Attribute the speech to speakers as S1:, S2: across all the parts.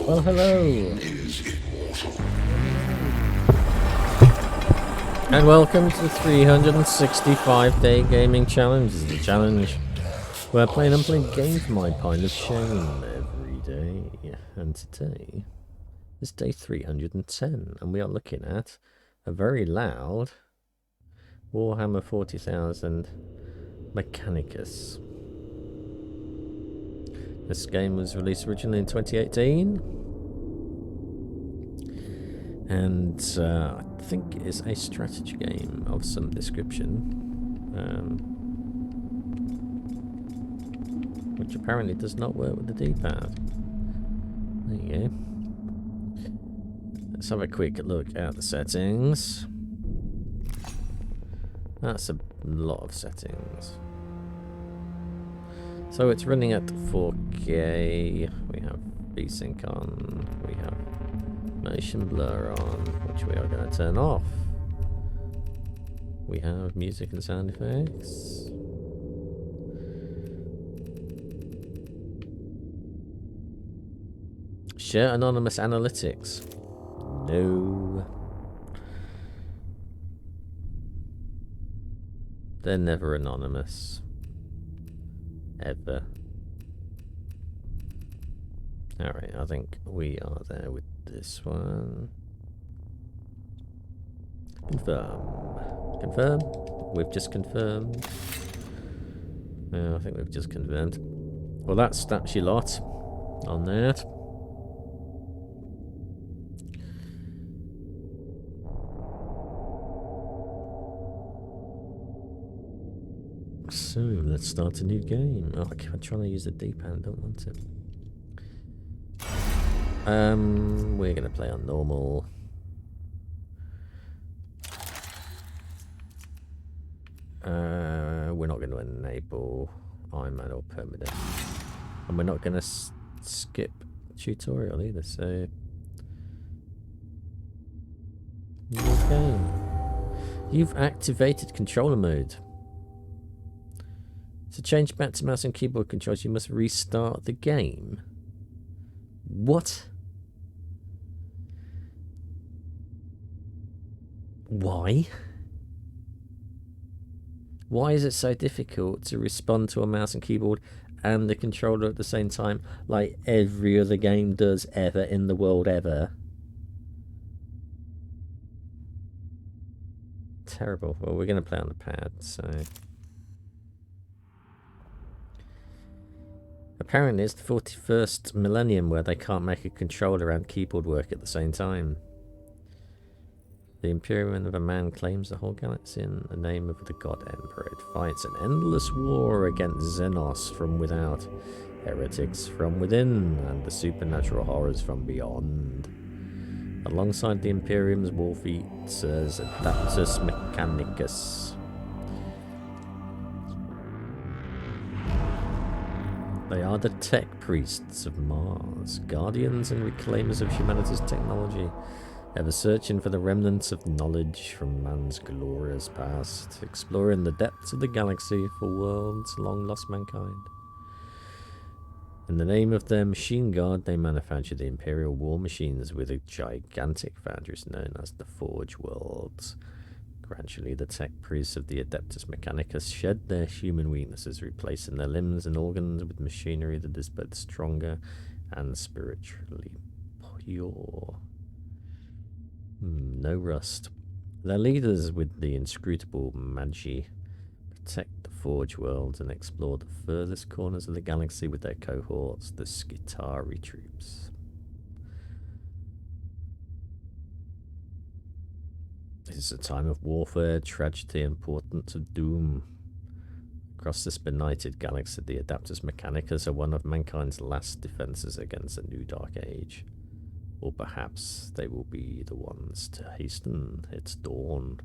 S1: Well, hello. And welcome to the 365-day gaming challenge. This is the challenge where playing unplayed games my pint of shame every day. And today is day 310, and we are looking at a very loud Warhammer 40,000 Mechanicus. This game was released originally in 2018, and I think it is a strategy game of some description, which apparently does not work with the D-pad. There you go. Let's have a quick look at the settings. That's a lot of settings. So it's running at 4K, we have VSync on, we have motion blur on, which we are going to turn off. We have music and sound effects. Share anonymous analytics. No. They're never anonymous. Ever. Alright, I think we are there with this one. Confirm. Confirm. We've just confirmed. I think we've just confirmed. Well, that's your lot on that. So, let's start a new game. Oh, I'm trying to use the D-pad, don't want it. We're going to play on normal. We're not going to enable Iron Man or permanent. And we're not going to skip tutorial either, so... New game. You've activated controller mode. To change back to mouse and keyboard controls, you must restart the game. What? Why? Why is it so difficult to respond to a mouse and keyboard and the controller at the same time, like every other game does ever in the world ever? Terrible. Well, we're going to play on the pad, so... Apparently it's the 41st millennium where they can't make a controller and keyboard work at the same time. The Imperium of a man claims the whole galaxy in the name of the God Emperor. It fights an endless war against Xenos from without, heretics from within, and the supernatural horrors from beyond. Alongside the Imperium's wolf eaters, Adaptus Mechanicus. They are the tech priests of Mars, guardians and reclaimers of humanity's technology, ever searching for the remnants of knowledge from man's glorious past, exploring the depths of the galaxy for worlds long lost mankind. In the name of their machine god, they manufacture the Imperial war machines with a gigantic foundries known as the Forge Worlds. Gradually, the tech priests of the Adeptus Mechanicus shed their human weaknesses, replacing their limbs and organs with machinery that is both stronger and spiritually pure. No rust. Their leaders, with the inscrutable Magi, protect the Forge Worlds and explore the furthest corners of the galaxy with their cohorts, the Skitari troops. It is a time of warfare, tragedy, and portent of doom. Across this benighted galaxy, the Adaptus Mechanicus are one of mankind's last defenses against a new dark age. Or perhaps they will be the ones to hasten its dawn.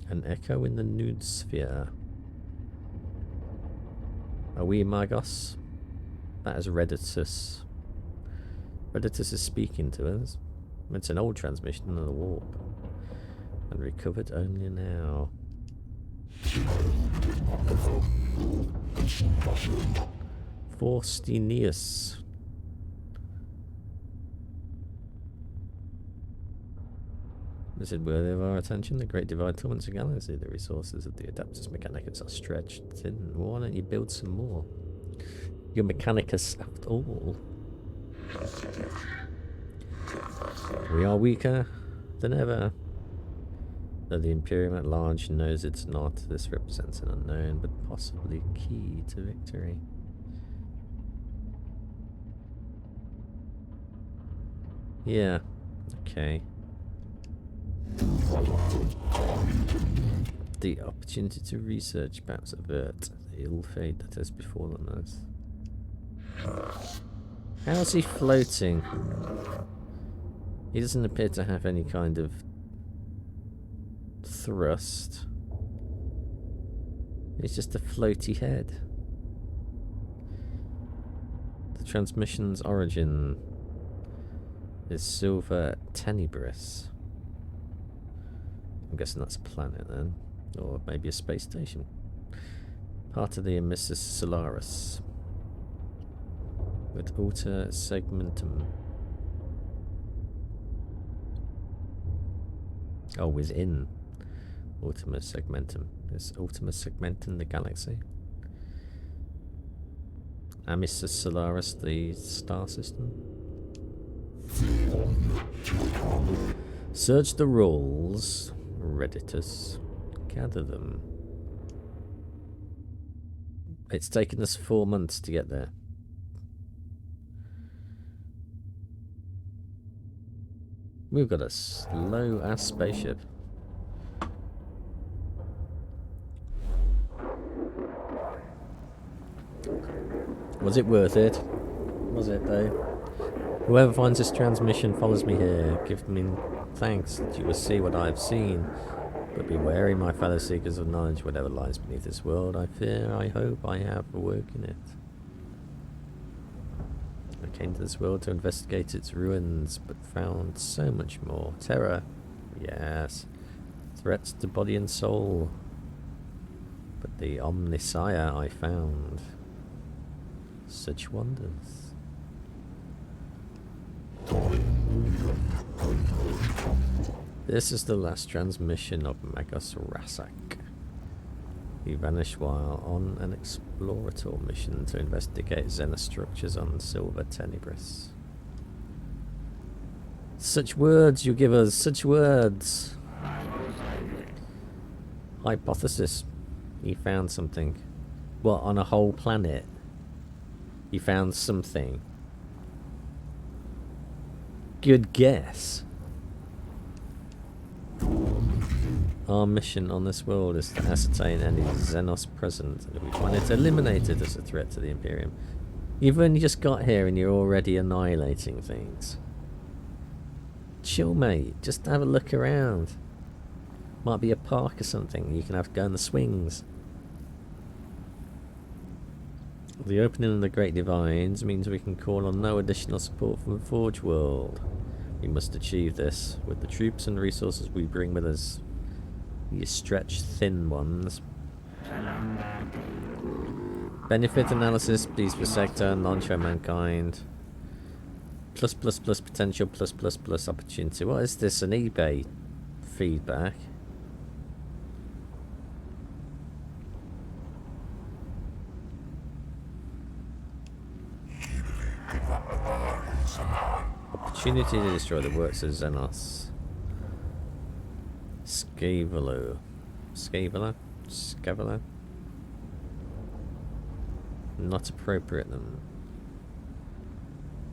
S1: An echo in the nude sphere. Are we Magos? That is Redditus. Redditus is speaking to us. It's an old transmission of the warp. And recovered only now. Forstinius. Is it worthy of our attention? The Great Divide torments the galaxy. The resources of the Adaptus Mechanicus are stretched thin. Why don't you build some more? You're Mechanicus after all. We are weaker than ever. Though the Imperium at large knows it's not, this represents an unknown but possibly key to victory. Yeah, okay. The opportunity to research, perhaps avert the ill fate that has befallen us. How is he floating? He doesn't appear to have any kind of thrust. It's just a floaty head. The transmission's origin is Silver Tenebris. I'm guessing that's a planet then, or maybe a space station. Part of the Emissus Solaris with Alta Segmentum. Oh, within Ultima Segmentum. Is Ultima Segmentum the galaxy? Emissus Solaris the star system? Search the rolls, Redditus. Gather them. It's taken us 4 months to get there. We've got a slow-ass spaceship. Was it worth it? Was it, though? Whoever finds this transmission follows me here. Give me thanks that you will see what I have seen. But be wary, my fellow seekers of knowledge, whatever lies beneath this world. I fear, I hope I have awoken it. I came to this world to investigate its ruins, but found so much more. Terror, yes. Threats to body and soul. But the Omnissiah I found. Such wonders. This is the last transmission of Magus Rasak. He vanished while on an exploratory mission to investigate xenostructures on Silver Tenebris. Such words you give us, such words. Hypothesis. He found something. What, on a whole planet? He found something. Good guess. Our mission on this world is to ascertain any Xenos present, and if we find it, eliminated as a threat to the Imperium. You've only just got here and you're already annihilating things. Chill, mate. Just have a look around. Might be a park or something. You can have to go in the swings. The opening of the Great Divides means we can call on no additional support from the Forge world. We must achieve this with the troops and resources we bring with us. You stretch thin ones. Benefit analysis, beast per sector, non-show mankind. Plus potential, plus opportunity. What is this? An eBay feedback? Opportunity to destroy the works of Xenos. Scavolo? Not appropriate them.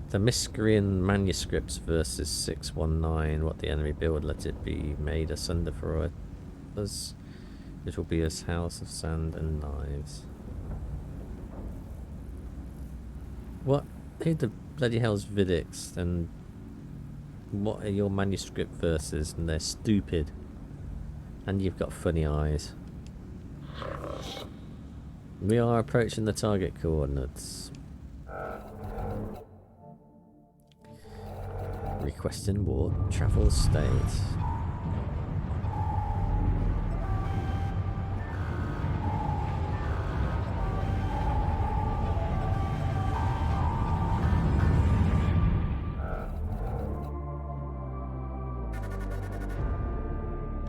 S1: The Miscrean manuscripts versus 619. What the enemy build, let it be made asunder for us. It will be a house of sand and knives. What? Who the bloody hell's Vidix? And what are your manuscript verses? And they're stupid. And you've got funny eyes. We are approaching the target coordinates. Requesting warp travel state.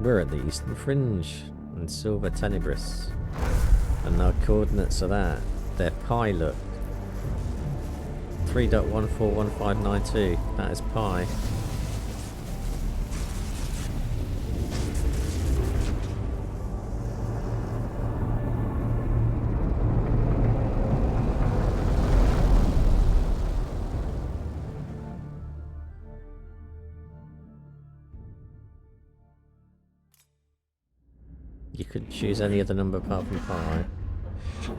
S1: We're at the eastern fringe in Silver Tenebris. And our coordinates are that. They're pi, look. 3.141592. That is pi. You could choose any other number apart from pi.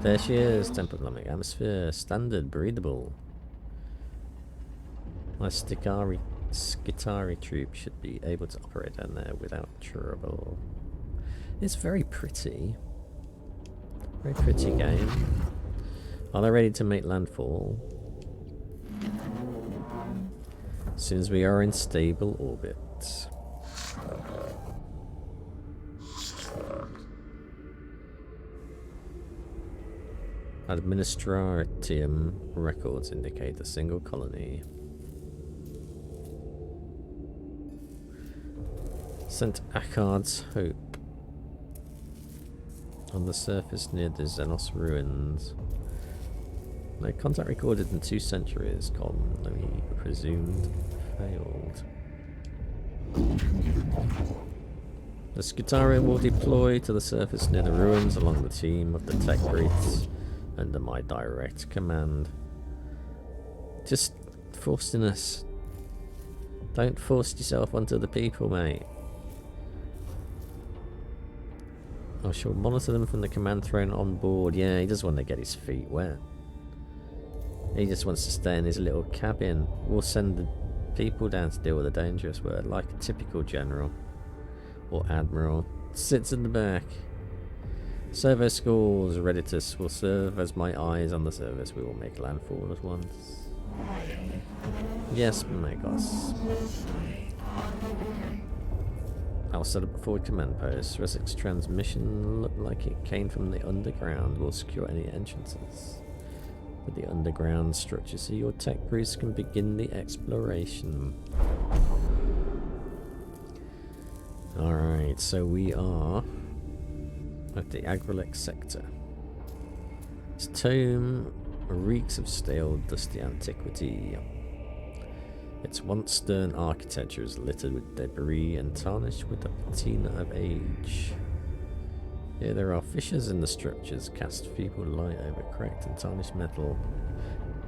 S1: There she is, Templonomic Atmosphere, standard, breathable. My Skitari troop should be able to operate down there without trouble. It's very pretty. Very pretty game. Are they ready to make landfall? As soon as we are in stable orbit. Administratium records indicate a single colony. St. Akkard's Hope. On the surface near the Xenos ruins. No contact recorded in 2 centuries. Colony presumed failed. The Skitari will deploy to the surface near the ruins along the team of the tech breeds under my direct command. Just forcing us. Don't force yourself onto the people, mate. I shall monitor them from the command throne on board. Yeah, he doesn't want to get his feet wet. He just wants to stay in his little cabin. We'll send the people down to deal with the dangerous work, like a typical general or admiral. Sits in the back. Servo schools, Redditus will serve as my eyes on the service. We will make landfall at once. Yes, my gosh. I'll set up a forward command post. Resik's transmission looked like it came from the underground. We'll secure any entrances with the underground structure so your tech breeze can begin the exploration. Alright, so we are at the Agrelec sector. Its tome reeks of stale, dusty antiquity. Its once stern architecture is littered with debris and tarnished with the patina of age. Here there are fissures in the structures, cast feeble light over cracked and tarnished metal.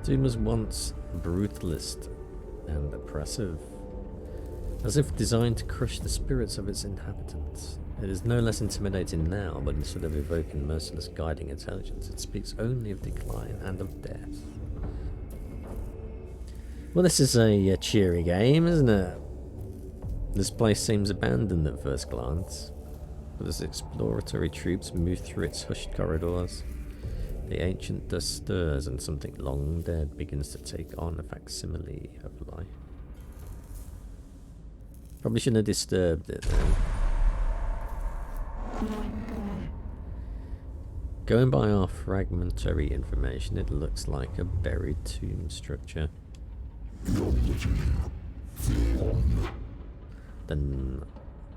S1: Doom was once brutalist and oppressive, as if designed to crush the spirits of its inhabitants. It is no less intimidating now, but instead of evoking merciless guiding intelligence, it speaks only of decline and of death. Well, this is a cheery game, isn't it? This place seems abandoned at first glance, but as exploratory troops move through its hushed corridors, the ancient dust stirs and something long dead begins to take on a facsimile of life. Probably shouldn't have disturbed it then. Going by our fragmentary information, it looks like a buried tomb structure. Then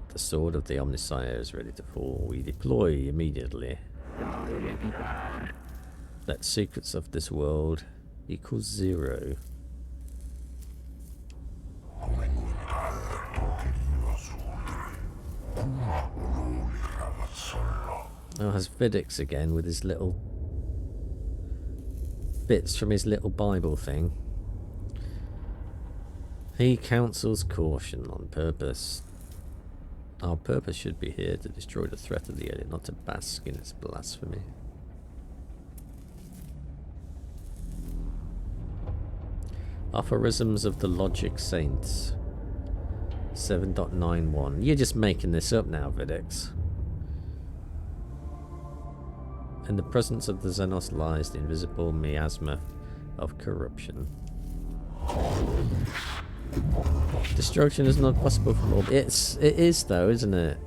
S1: the sword of the Omnissiah is ready to fall. We deploy immediately. Let secrets of this world equals 0. Oh, has Vidix again with his little bits from his little Bible thing. He counsels caution on purpose. Our purpose should be here to destroy the threat of the alien, not to bask in its blasphemy. Aphorisms of the Logic Saints 7.91. You're just making this up now, Vidix. In the presence of the Xenos lies the invisible miasma of corruption. Destruction is not possible from all. It is though, isn't it?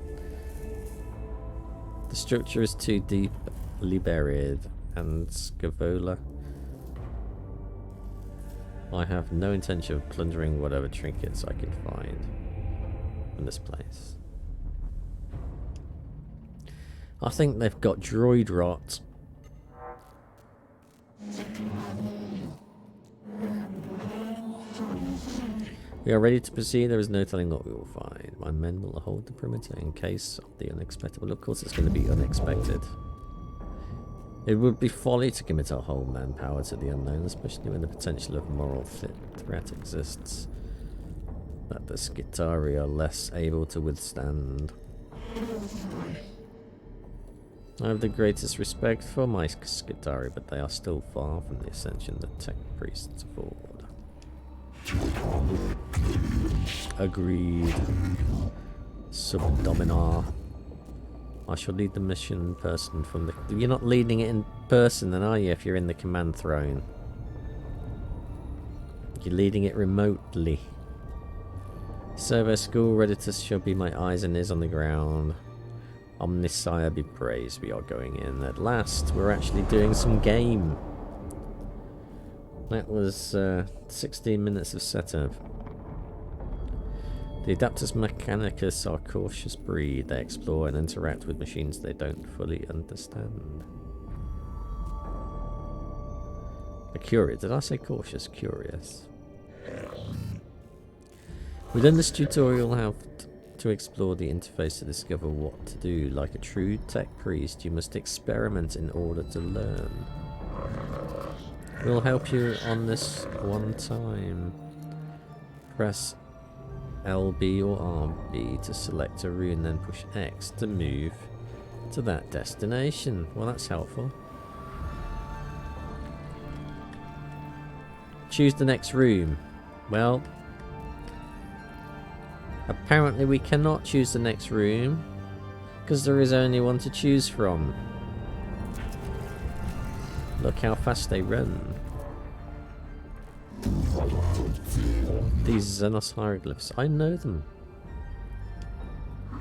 S1: The structure is too deeply buried, and Scavola. I have no intention of plundering whatever trinkets I can find from this place. I think they've got droid rot. We are ready to proceed. There is no telling what we will find. My men will hold the perimeter in case of the unexpected. Well, of course it's going to be unexpected. It would be folly to commit our whole manpower to the unknown, especially when the potential of moral threat exists that the Skitarii are less able to withstand. I have the greatest respect for my Skitarii, but they are still far from the ascension that tech priests afford. Agreed. Subdominar. I shall lead the mission in person from the... You're not leading it in person then, are you, if you're in the command throne? You're leading it remotely. Servo school readiness shall be my eyes and ears on the ground. Omnisire be praised, we are going in. At last, we're actually doing some game. That was 16 minutes of setup. The Adapters Mechanicus are a cautious breed. They explore and interact with machines they don't fully understand. A curious. Did I say cautious? Curious. Within this tutorial, you'll have to explore the interface to discover what to do. Like a true tech priest, you must experiment in order to learn. We'll help you on this one time. Press LB or RB to select a rune, then push X to move to that destination. Well, that's helpful. Choose the next room. Well, apparently we cannot choose the next room because there is only one to choose from. Look how fast they run. These Xenos hieroglyphs, I know them.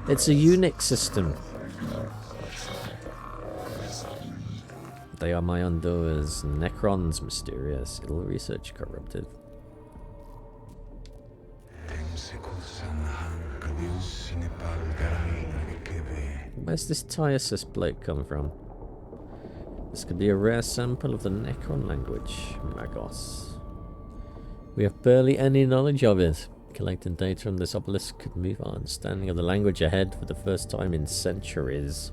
S1: It's a Unix system. They are my undoers. Necrons, mysterious. Ill research, corrupted. Where's this Tiasus bloke come from? This could be a rare sample of the Necron language, Magos. We have barely any knowledge of it. Collecting data on this obelisk could move our understanding of the language ahead for the first time in centuries.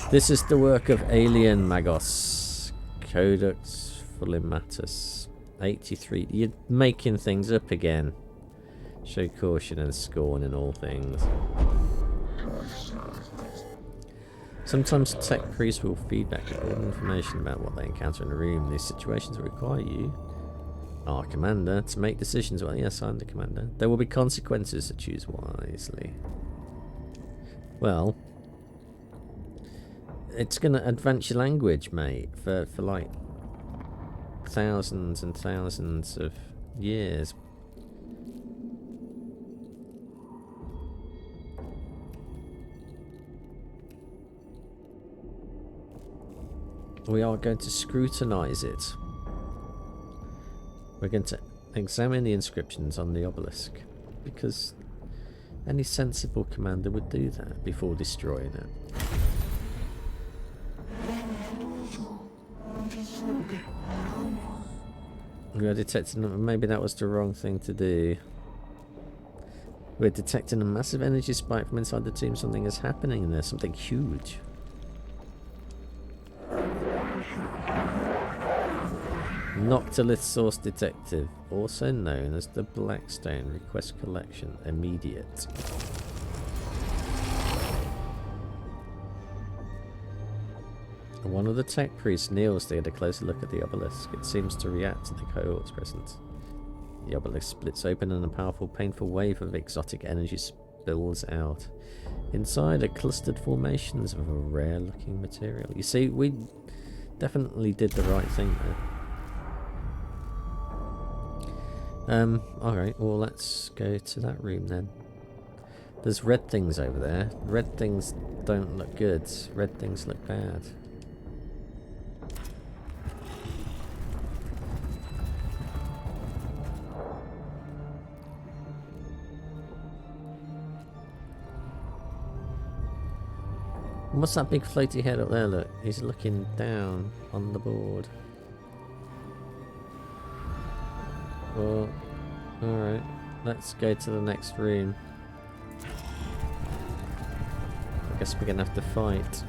S1: This is the work of Alien Magos. Codex Fullimatus. 83. You're making things up again. Show caution and scorn in all things. Sometimes tech priests will feedback important information about what they encounter in a room. These situations require you, our commander, to make decisions. Well, yes, I'm the commander. There will be consequences, to choose wisely. Well, it's going to advance your language, mate, for like thousands and thousands of years. We are going to scrutinize it. We're going to examine the inscriptions on the obelisk, because any sensible commander would do that before destroying it. We are detecting, maybe that was the wrong thing to do. We're detecting a massive energy spike from inside the tomb. Something is happening in there, something huge. Noctilith source detective, also known as the Blackstone. Request collection immediate. One of the tech priests kneels to get a closer look at the obelisk. It seems to react to the cohort's presence. The obelisk splits open and a powerful, painful wave of exotic energy spills out. Inside are clustered formations of a rare-looking material. You see, we definitely did the right thing there. Alright, well let's go to that room then. There's red things over there. Red things don't look good. Red things look bad. What's that big floaty head up there? Look, he's looking down on the board. Well, alright. Let's go to the next room. I guess we're gonna have to fight.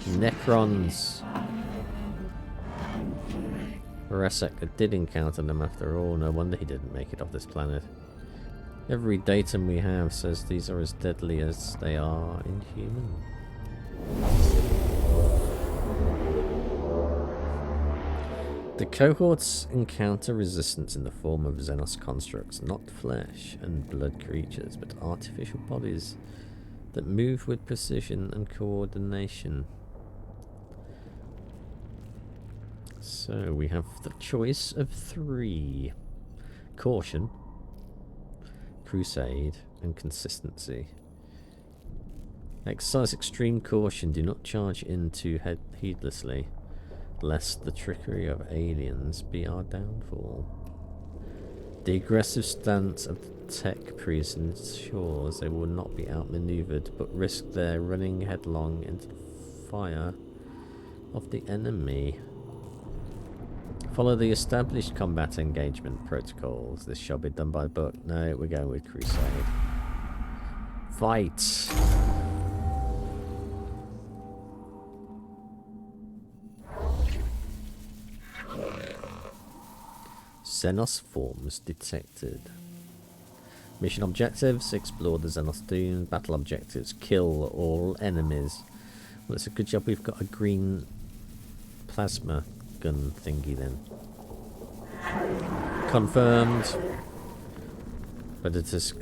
S1: Necrons. Resek did encounter them after all. No wonder he didn't make it off this planet. Every datum we have says these are as deadly as they are inhuman. The cohorts encounter resistance in the form of Xenos constructs, not flesh and blood creatures, but artificial bodies that move with precision and coordination. So we have the choice of 3. Caution, Crusade, and Consistency. Exercise extreme caution. Do not charge in too heedlessly, lest the trickery of aliens be our downfall. The aggressive stance of the tech priest ensures they will not be outmaneuvered, but risk their running headlong into the fire of the enemy. Follow the established combat engagement protocols. This shall be done by book. No, we're going with Crusade. Fight! Xenos forms detected. Mission objectives: explore the Xenos dune. Battle objectives: kill all enemies. Well, it's a good job we've got a green plasma gun thingy then. Confirmed. Predators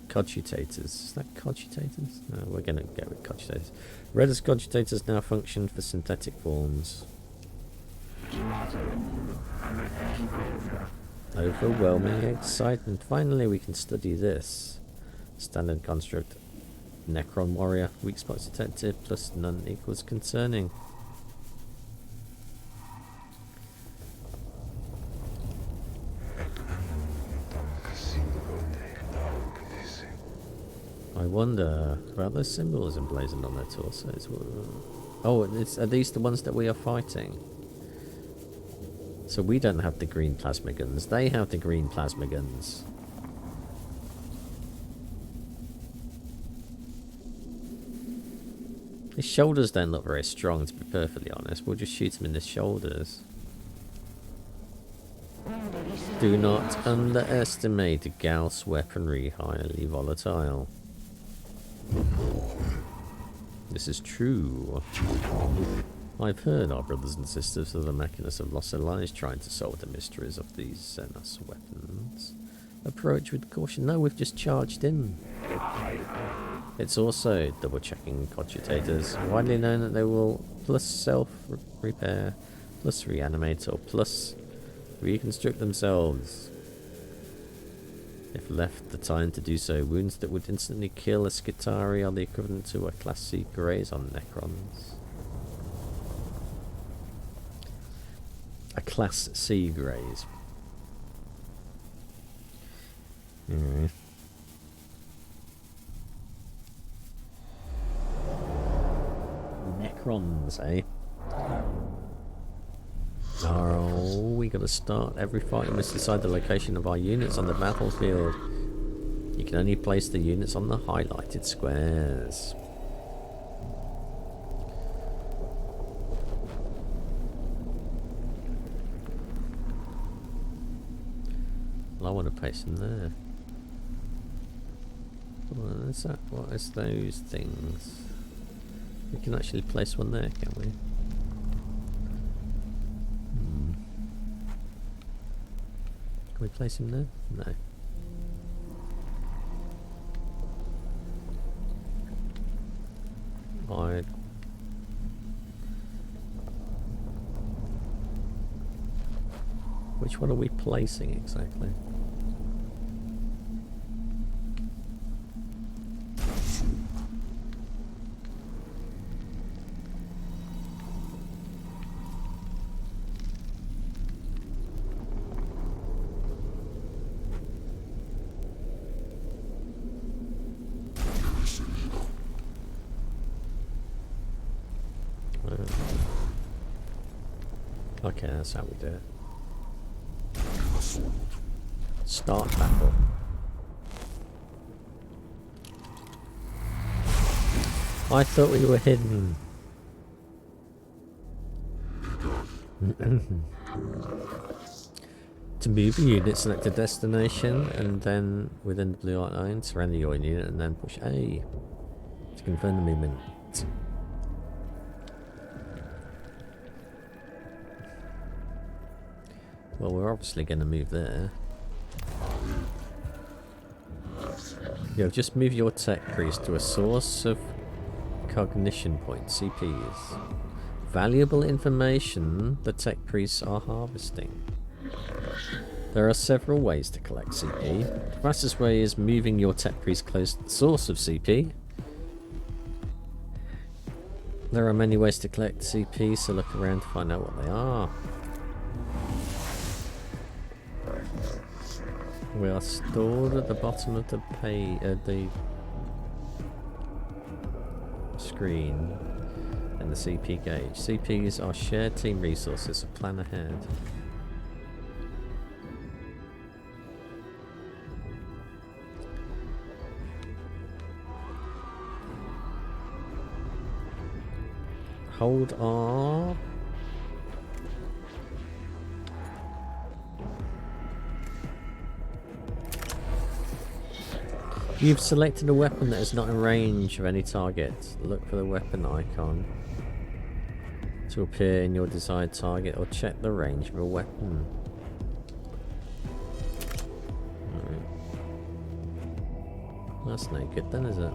S1: cogitators. Is that cogitators? No, we're gonna go with cogitators. Redis cogitators now function for synthetic forms. Overwhelming excitement. Finally we can study this. Standard construct. Necron warrior. Weak spots detected plus none equals concerning. I wonder about those symbols emblazoned on their torsos. Oh, are these the ones that we are fighting? So we don't have the green plasma guns. They have the green plasma guns. His shoulders don't look very strong, to be perfectly honest. We'll just shoot him in the shoulders. Do not underestimate Gauss weaponry, highly volatile. This is true. I've heard our brothers and sisters of the Mechanicus have lost their lives trying to solve the mysteries of these Xenos weapons. Approach with caution. No, we've just charged in. It's also double checking cogitators. Widely known that they will plus self-repair, plus reanimate, or plus reconstruct themselves. If left the time to do so, wounds that would instantly kill a Skitari are the equivalent to a Class C graze on Necrons. A Class C graze. Alright. Necrons, eh? Oh, we gotta start every fight. We must decide the location of our units on the battlefield. You can only place the units on the highlighted squares. Well, I want to place them there. What is that? What is those things? We can actually place one there, can we? Can we place him there? No. Which one are we placing exactly? Okay, that's how we do it. Start battle. I thought we were hidden. To move a unit, select a destination, and then within the blue outline, surrender your unit, and then push A to confirm the movement. Well, we're obviously going to move there. Yo, just move your tech priest to a source of cognition point, CPs. Valuable information the tech priests are harvesting. There are several ways to collect CP. The fastest way is moving your tech priest close to the source of CP. There are many ways to collect CP, so look around to find out what they are. We are stored at the bottom of the screen in the CP gauge. CPs are shared team resources, so plan ahead. Hold R. You've selected a weapon that is not in range of any target. Look for the weapon icon to appear in your desired target, or check the range of a weapon. Right. That's no good then, is it?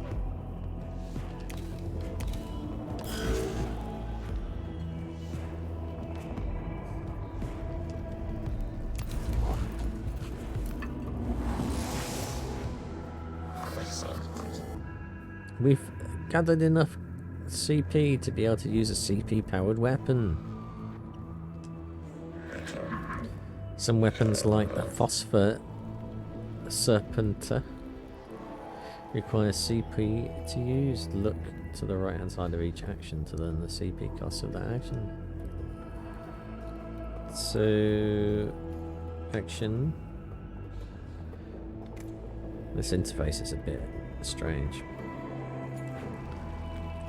S1: We've gathered enough CP to be able to use a CP powered weapon. Some weapons like the Phosphor Serpenter require CP to use. Look to the right hand side of each action to learn the CP cost of that action. So, action. This interface is a bit strange.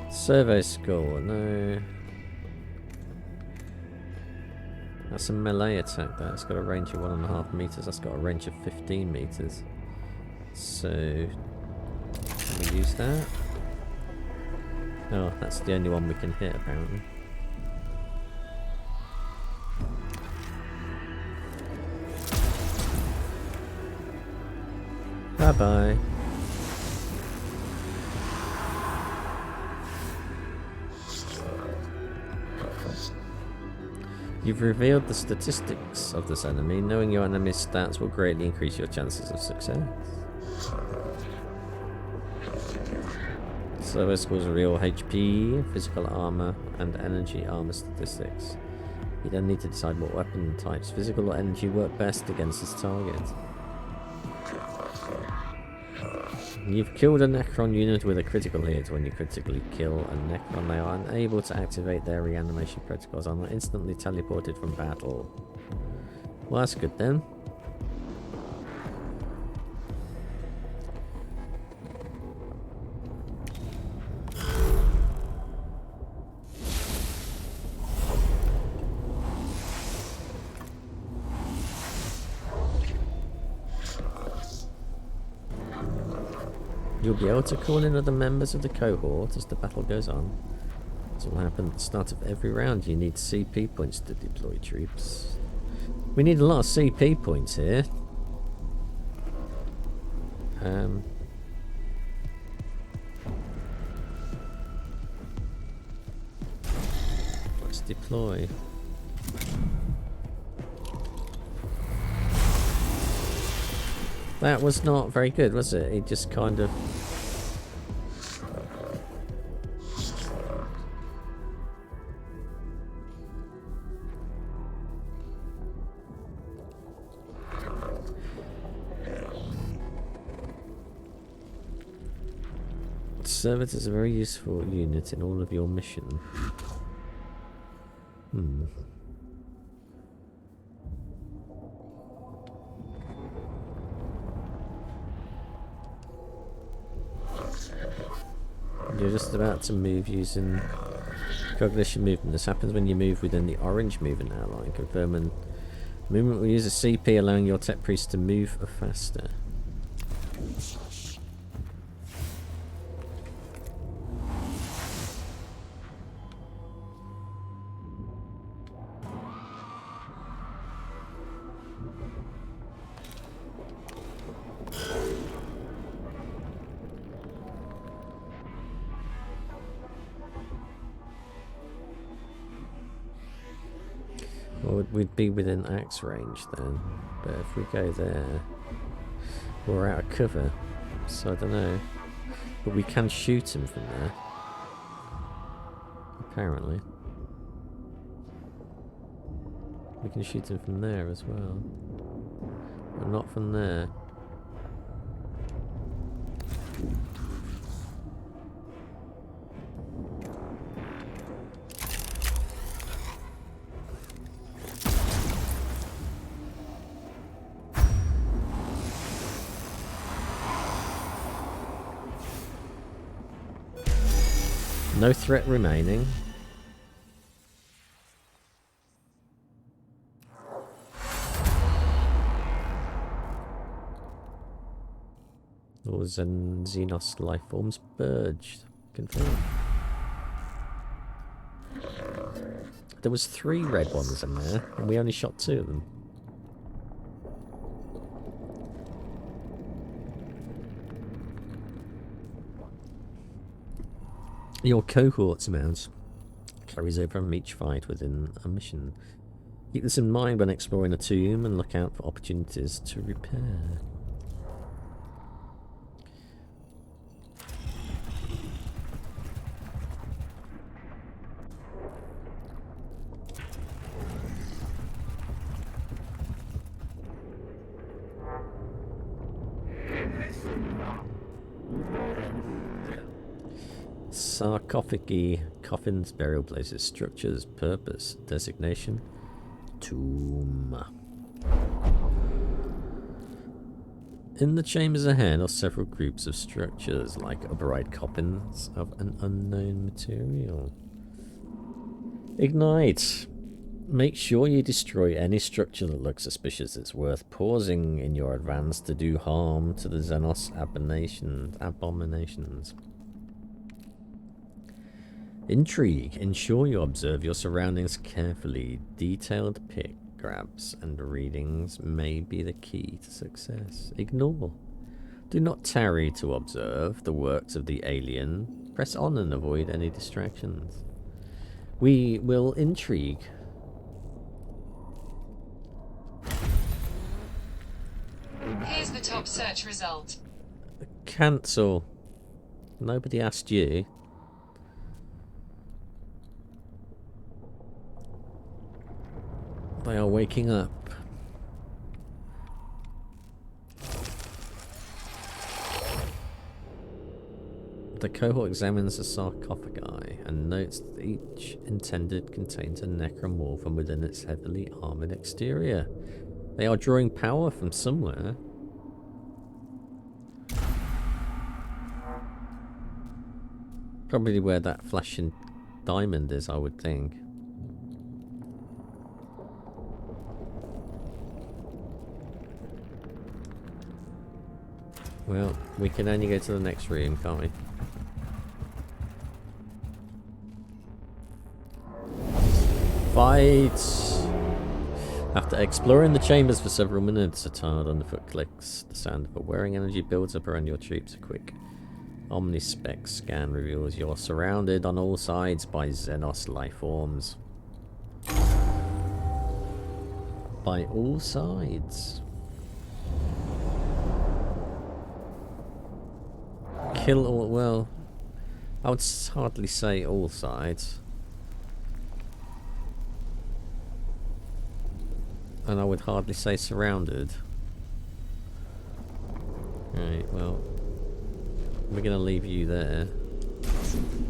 S1: Survey score, no. That's a melee attack, that's got a range of 1.5 meters, that's got a range of 15 meters. So, can we use that? Oh, that's the only one we can hit apparently. Bye bye. You've revealed the statistics of this enemy. Knowing your enemy's stats will greatly increase your chances of success. Survey scores real HP, physical armor, and energy armor statistics. You then need to decide what weapon types, physical or energy, work best against this target. You've killed a Necron unit with a critical hit. When you critically kill a Necron, they are unable to activate their reanimation protocols and are instantly teleported from battle. Well, that's good then. You'll be able to call in other members of the cohort as the battle goes on. This will happen at the start of every round. You need CP points to deploy troops. We need a lot of CP points here. Let's deploy. That was not very good, was it? It just kind of... Service is a very useful unit in all of your mission. You're just about to move using cognition movement. This happens when you move within the orange movement outline. Confirming movement will use a CP, allowing your tech priest to move faster. Well, we'd be within axe range then, but if we go there, we're out of cover, so I don't know. But we can shoot him from there, apparently. We can shoot him from there as well, but not from there. No threat remaining. Or Xenos life forms purged. Confirmed. There was 3 red ones in there, and we only shot 2 of them. Your cohort's amount carries over from each fight within a mission. Keep this in mind when exploring a tomb and look out for opportunities to repair. Sarcophagi, coffins, burial places, structures, purpose, designation, tomb. In the chambers ahead are several groups of structures, like upright coffins of an unknown material. Ignite. Make sure you destroy any structure that looks suspicious. It's worth pausing in your advance to do harm to the Xenos abominations. Intrigue. Ensure you observe your surroundings carefully. Detailed pick grabs and readings may be the key to success. Ignore. Do not tarry to observe the works of the alien. Press on and avoid any distractions. We will intrigue.
S2: Here's the top search result.
S1: Cancel. Nobody asked you. They are waking up. The cohort examines the sarcophagi and notes that each intended contains a necromorph within its heavily armoured exterior. They are drawing power from somewhere. Probably where that flashing diamond is, I would think. Well, we can only go to the next room, can't we? Fight! After exploring the chambers for several minutes, a tired underfoot clicks. The sound of a wearing energy builds up around your troops. A quick omnispec scan reveals you're surrounded on all sides by Xenos life forms. By all sides. Kill all, well, I would hardly say all sides. And I would hardly say surrounded. Right, well, we're going to leave you there.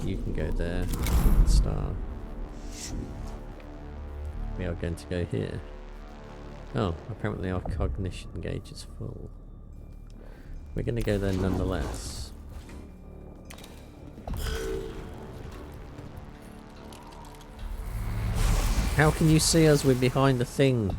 S1: You can go there. Star. We are going to go here. Oh, apparently our cognition gauge is full. We're going to go there nonetheless. How can you see us? We're behind the thing.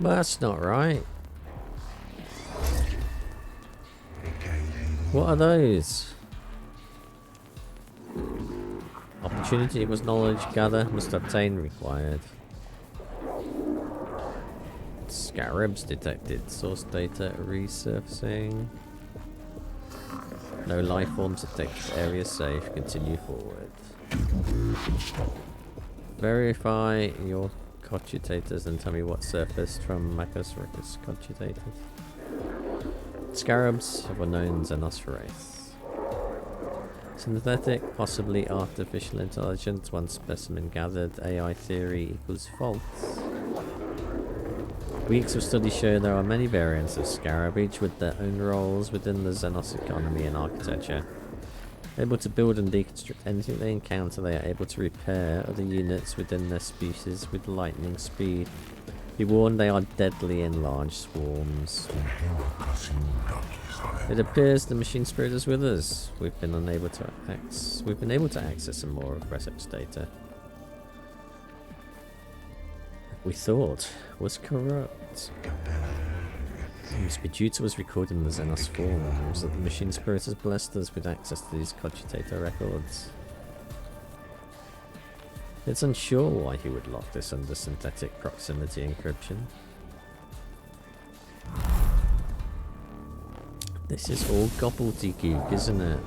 S1: Well, that's not right. What are those? Opportunity equals knowledge, gather, must obtain, required. Scarabs detected, source data resurfacing. No life forms detected, area safe, continue forward. Verify your cogitators and tell me what surfaced from Mechanicus cogitators. Scarabs of unknown Xenos race. Synthetic, possibly artificial intelligence, one specimen gathered, AI theory equals false. Weeks of study show there are many variants of Scarab, each with their own roles within the Xenos economy and architecture. Able to build and deconstruct anything they encounter, they are able to repair other units within their species with lightning speed. Be warned, they are deadly in large swarms. It appears the machine spirit is with us. We've been able to access some more research data. We thought was corrupt. It must be due to us recording the Xenos forms that the machine spirit has blessed us with access to these cogitator records. It's unsure why he would lock this under synthetic proximity encryption. This is all gobbledygook, isn't it?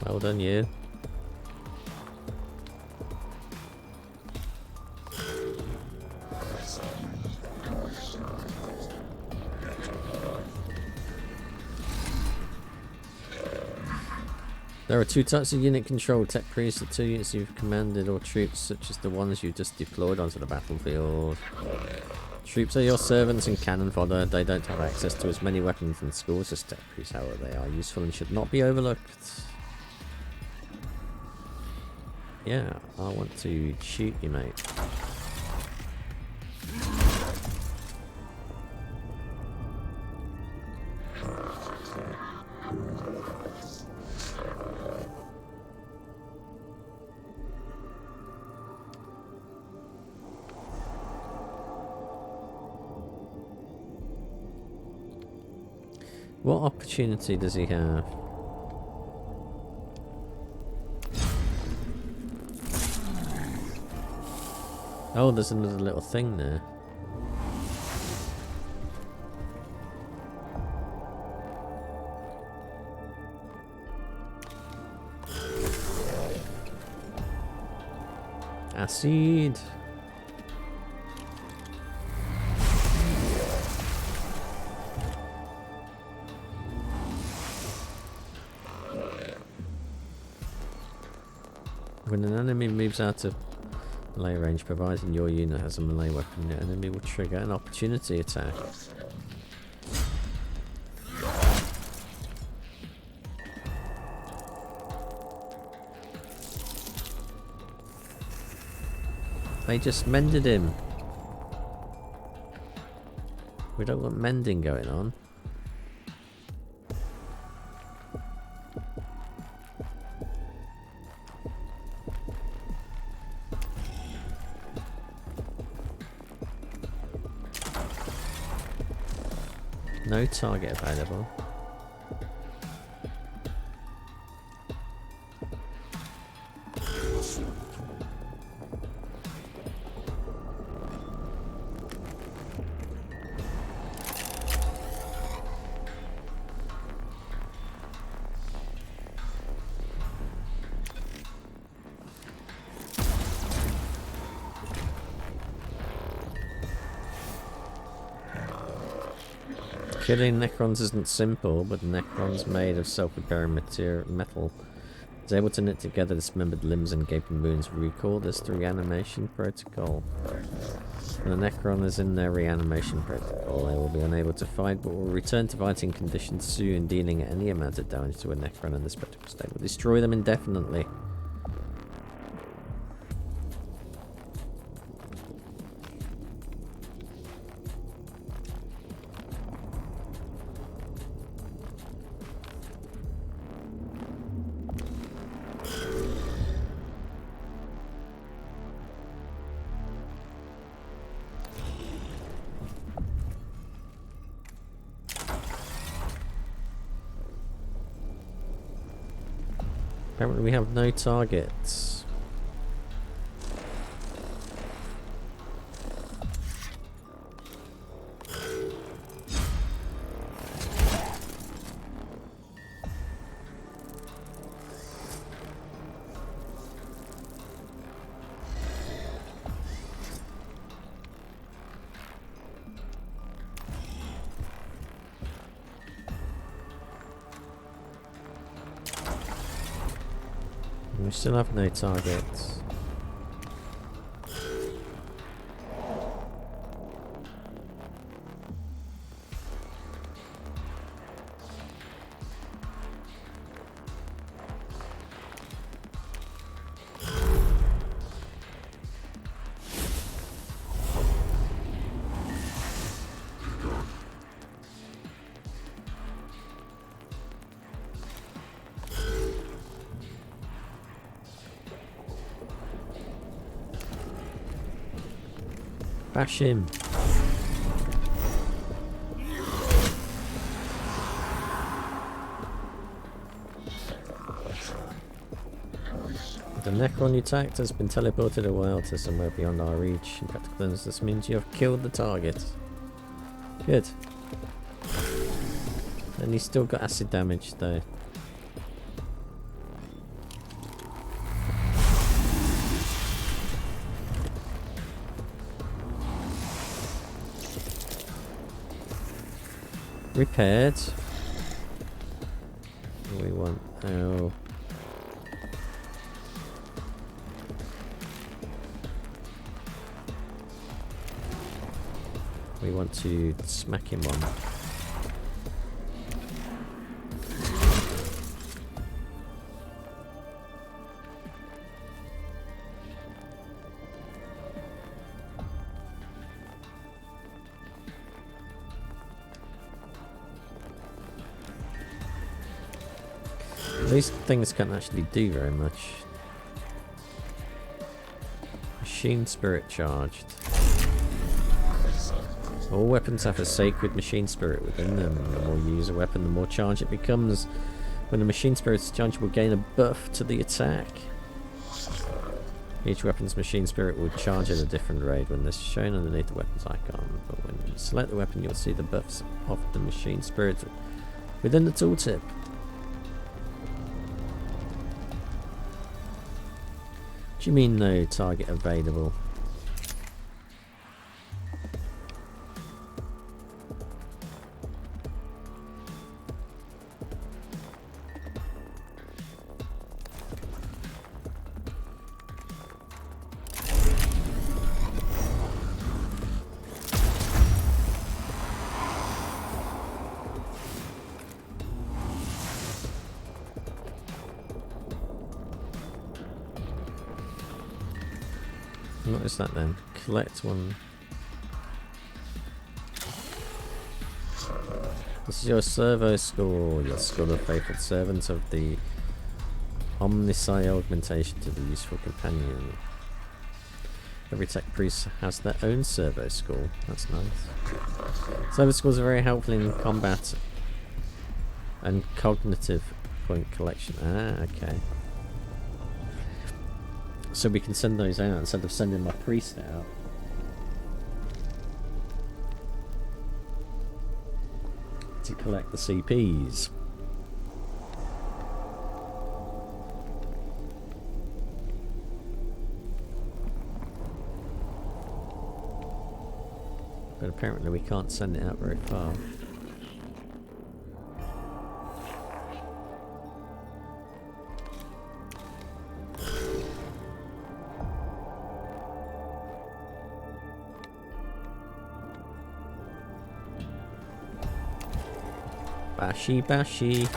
S1: Well done, you. There are two types of unit control: tech priests, the 2 units you've commanded, or troops such as the ones you just deployed onto the battlefield. Troops are your servants and cannon fodder. They don't have access to as many weapons and skills as tech priests, however they are useful and should not be overlooked. Yeah, I want to shoot you, mate. What opportunity does he have? Oh, there's another little thing there. Acid. When an enemy moves out of melee range, providing your unit has a melee weapon, the enemy will trigger an opportunity attack. They just mended him. We don't want mending going on. no target available. Killing Necrons isn't simple, but Necrons made of self-repairing metal is able to knit together dismembered limbs and gaping wounds. Recall this through reanimation protocol. When a Necron is in their reanimation protocol, they will be unable to fight, but will return to fighting conditions soon. Dealing any amount of damage to a Necron in this protocol state will destroy them indefinitely. Apparently we have no targets. We still have no targets. Bash him. The Necron you attacked has been teleported away to somewhere beyond our reach. In practical terms, this means you have killed the target. Good. And he's still got acid damage though. Repaired. We want we want to smack him on. These things can't actually do very much. Machine spirit charged. All weapons have a sacred machine spirit within them. The more you use a weapon, the more charged it becomes. When the machine spirit is charged, you will gain a buff to the attack. Each weapon's machine spirit will charge at a different rate. When this is shown underneath the weapon's icon, but when you select the weapon, you'll see the buffs of the machine spirit within the tooltip. What do you mean no target available? What is that then? Collect one. This is your servo score. Your score of faithful servant of the Omnisci augmentation to the useful companion. Every tech priest has their own servo skull. That's nice. Servo skulls are very helpful in combat and cognitive point collection. Ah, okay. So we can send those out instead of sending my priest out. To collect the CPs. But apparently we can't send it out very far. Bashi bashi.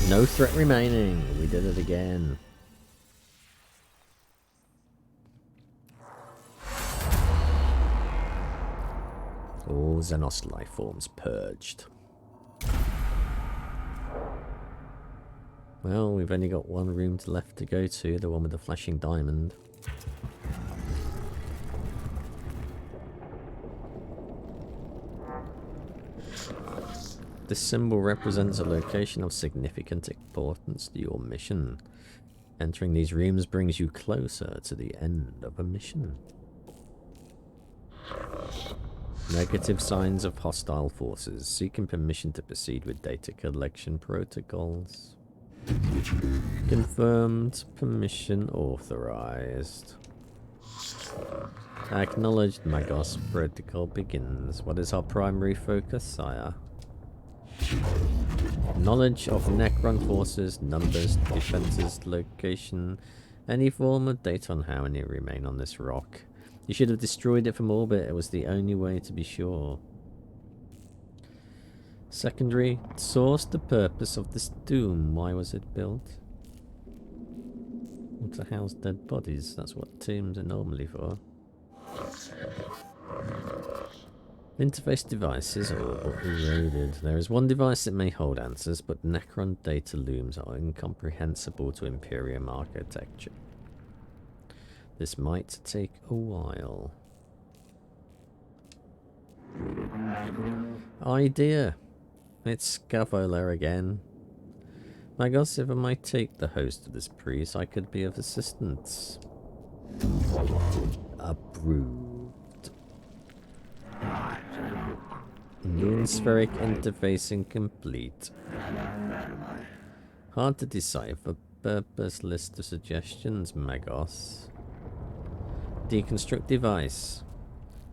S1: No threat remaining. We did it again. All Xenos life forms purged. Well, we've only got one room left to go to, the one with the flashing diamond. This symbol represents a location of significant importance to your mission. Entering these rooms brings you closer to the end of a mission. Negative signs of hostile forces. Seeking permission to proceed with data collection protocols. Confirmed. Permission authorized. Acknowledged. Magos protocol begins. What is our primary focus, sire? Knowledge of Necron forces, numbers, defenses, location, any form of data on how many remain on this rock. You should have destroyed it from orbit, it was the only way to be sure. Secondary, source, the purpose of this tomb, why was it built? To house dead bodies, that's what tombs are normally for. Interface devices are eroded. There is one device that may hold answers, but Necron data looms are incomprehensible to Imperium architecture. This might take a while. Idea. It's Scavola again. Magos, if I might take the host of this priest, I could be of assistance. Approved. Non-spheric interfacing complete. Hard to decipher. Purpose list of suggestions, Magos. Deconstruct device.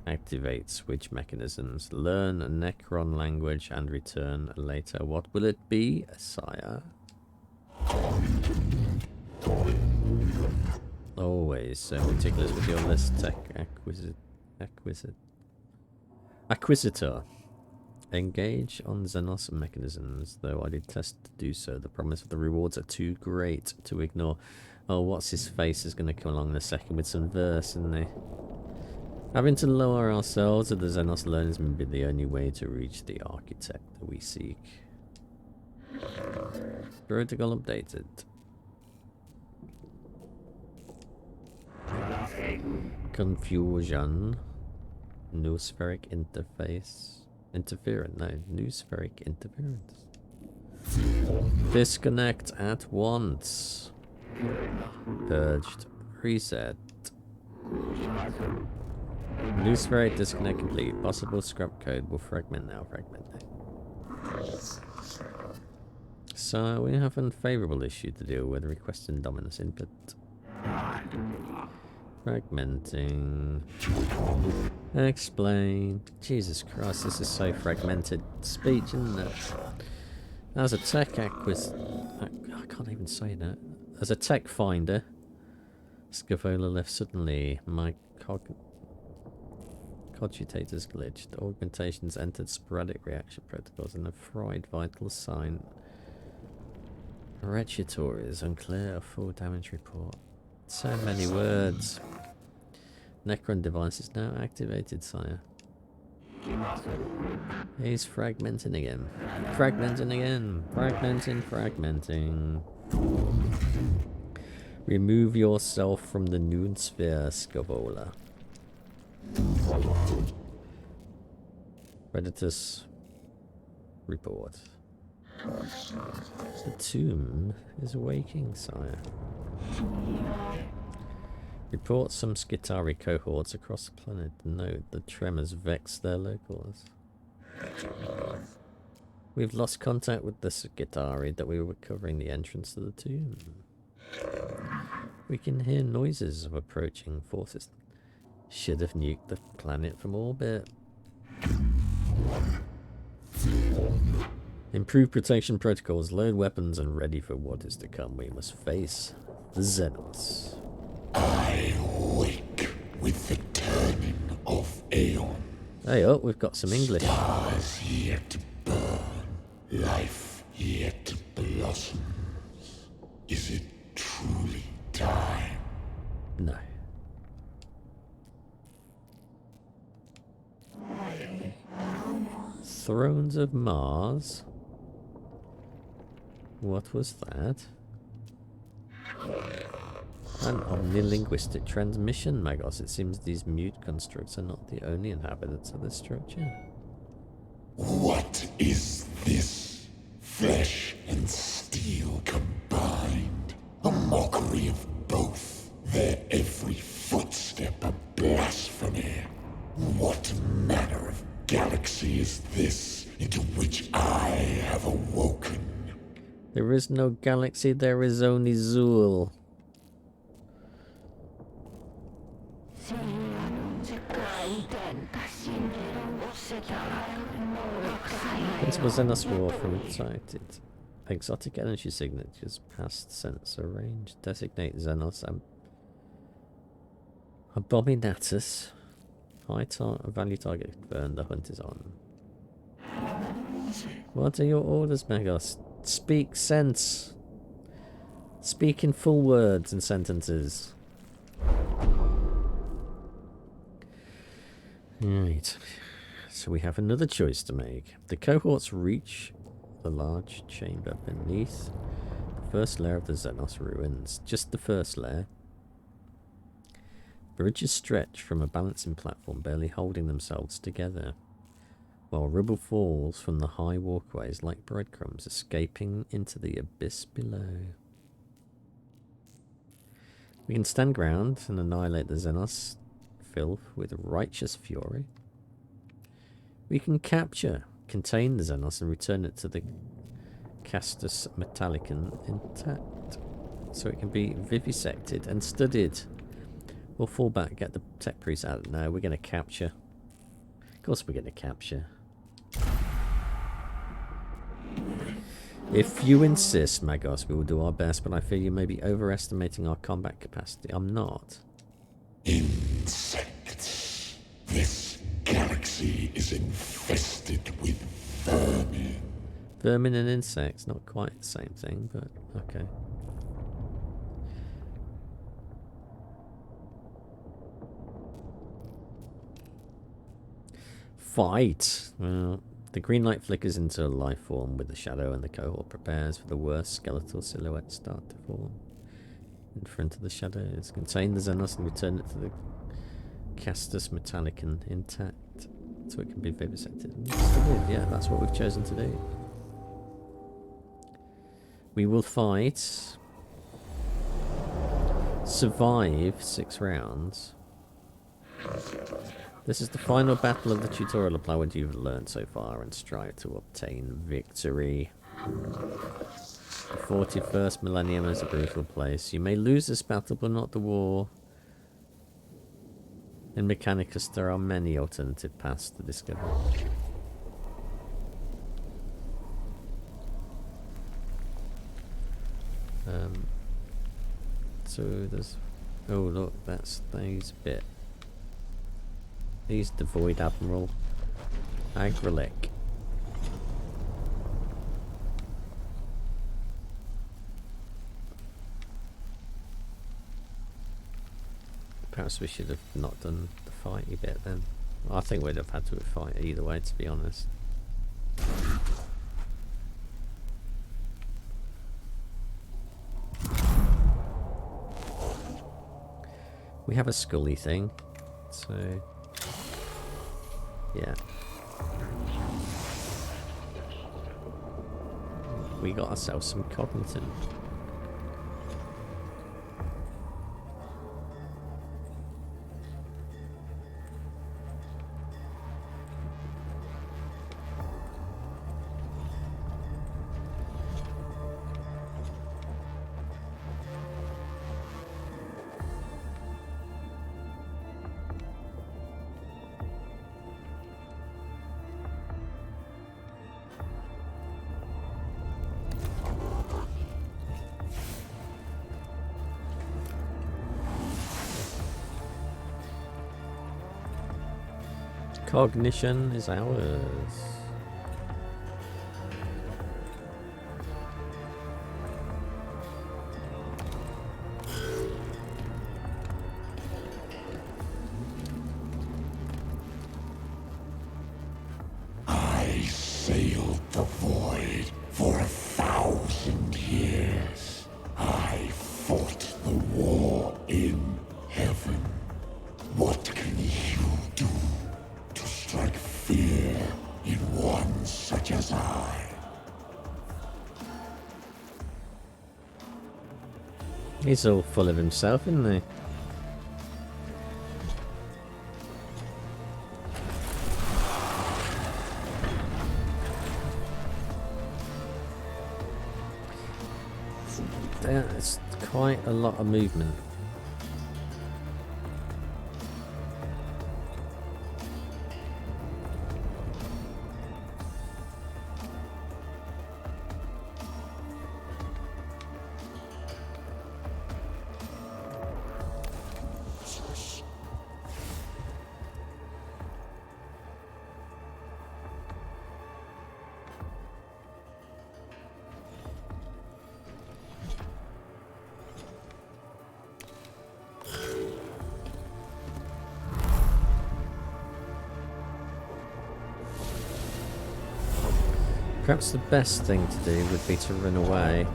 S1: Activate switch mechanisms. Learn a Necron language and return later. What will it be, sire? Always so meticulous with your list, tech Acquisitor. Engage on Xenos mechanisms. Though I detest to do so, the promise of the rewards are too great to ignore. Oh, what's his face is going to come along in a second with some verse, isn't he? Having to lower ourselves to the Xenos learners may be the only way to reach the architect that we seek. Protocol updated. Confusion. New spheric interface. Interference. No, new spheric interference. Disconnect at once. Purged. Reset. New spheric disconnect complete. Possible scrap code will fragment now. Fragment now. So we have an unfavorable issue to deal with. Requesting dominance input. Fragmenting. Explain. Jesus Christ, this is so fragmented speech, isn't it? As a tech I can't even say that. As a tech finder, Scavola left suddenly. My cogitators glitched. Augmentations entered sporadic reaction protocols and a fried vital sign. Retutor is unclear. Full damage report. So many words. Necron device is now activated, sire. He's fragmenting again. Fragmenting again. Fragmenting. Remove yourself from the noon sphere, Scovola. Predators report. The tomb is waking, sire. Report some Skitari cohorts across the planet. Note the tremors vex their locals. We've lost contact with the Skitari that we were covering the entrance to the tomb. We can hear noises of approaching forces. Should have nuked the planet from orbit. Improve protection protocols, load weapons, and ready for what is to come. We must face the Xenos.
S3: I wake with the turning of Aeon.
S1: Hey, oh, we've got some English.
S3: Stars yet to burn, life yet to blossom. Is it truly time?
S1: No. Thrones of Mars? What was that? An omnilinguistic transmission, Magos. It seems these mute constructs are not the only inhabitants of this structure.
S3: What is this? Flesh and steel combined. A mockery of both. Their every footstep a blasphemy. What manner of galaxy is this into which I have awoken?
S1: There is no galaxy, there is only Zool. Principal Xenos War from exotic energy signatures past sensor range. Designate Xenos Abominatus. High value target confirmed. The hunt is on. What are your orders, Megos? Speak sense. Speak in full words and sentences. Right. So we have another choice to make. The cohorts reach the large chamber beneath the first layer of the Xenos ruins. Just the first layer. Bridges stretch from a balancing platform, barely holding themselves together, while rubble falls from the high walkways like breadcrumbs, escaping into the abyss below. We can stand ground and annihilate the Xenos filth with righteous fury. We can capture, contain the Xenos and return it to the Castus Metallicum intact, so it can be vivisected and studied. We'll fall back, get the tech priest out. No, we're going to capture. Of course we're going to capture. If you insist, Magos, we will do our best, but I fear you may be overestimating our combat capacity. I'm not.
S3: Insects. This galaxy is infested with vermin.
S1: Vermin and insects, not quite the same thing, but okay. Fight! Well, the green light flickers into a life form with the shadow, and the cohort prepares for the worst. Skeletal silhouettes start to form in front of the shadows. Contain the Xenos and return it to the Castus Metallicum intact, so it can be vivisected. Yeah, that's what we've chosen to do. We will fight, survive 6 rounds. This is the final battle of the tutorial. Apply what you've learned so far and strive to obtain victory. The 41st millennium is a brutal place. You may lose this battle, but not the war. In Mechanicus, there are many alternative paths to discover. So there's... Oh look, that's these bit. He's the Void Admiral. Agrilic. Perhaps we should have not done the fighty bit then. I think we'd have had to fight either way, to be honest. We have a scully thing, so yeah. We got ourselves some cogniton. Cognition is ours.
S3: I sailed the void for 1,000 years. I fought the war in heaven. What can you do to strike fear in one such as I?
S1: He's all full of himself, isn't he? It's quite a lot of movement. Perhaps the best thing to do would be to run away.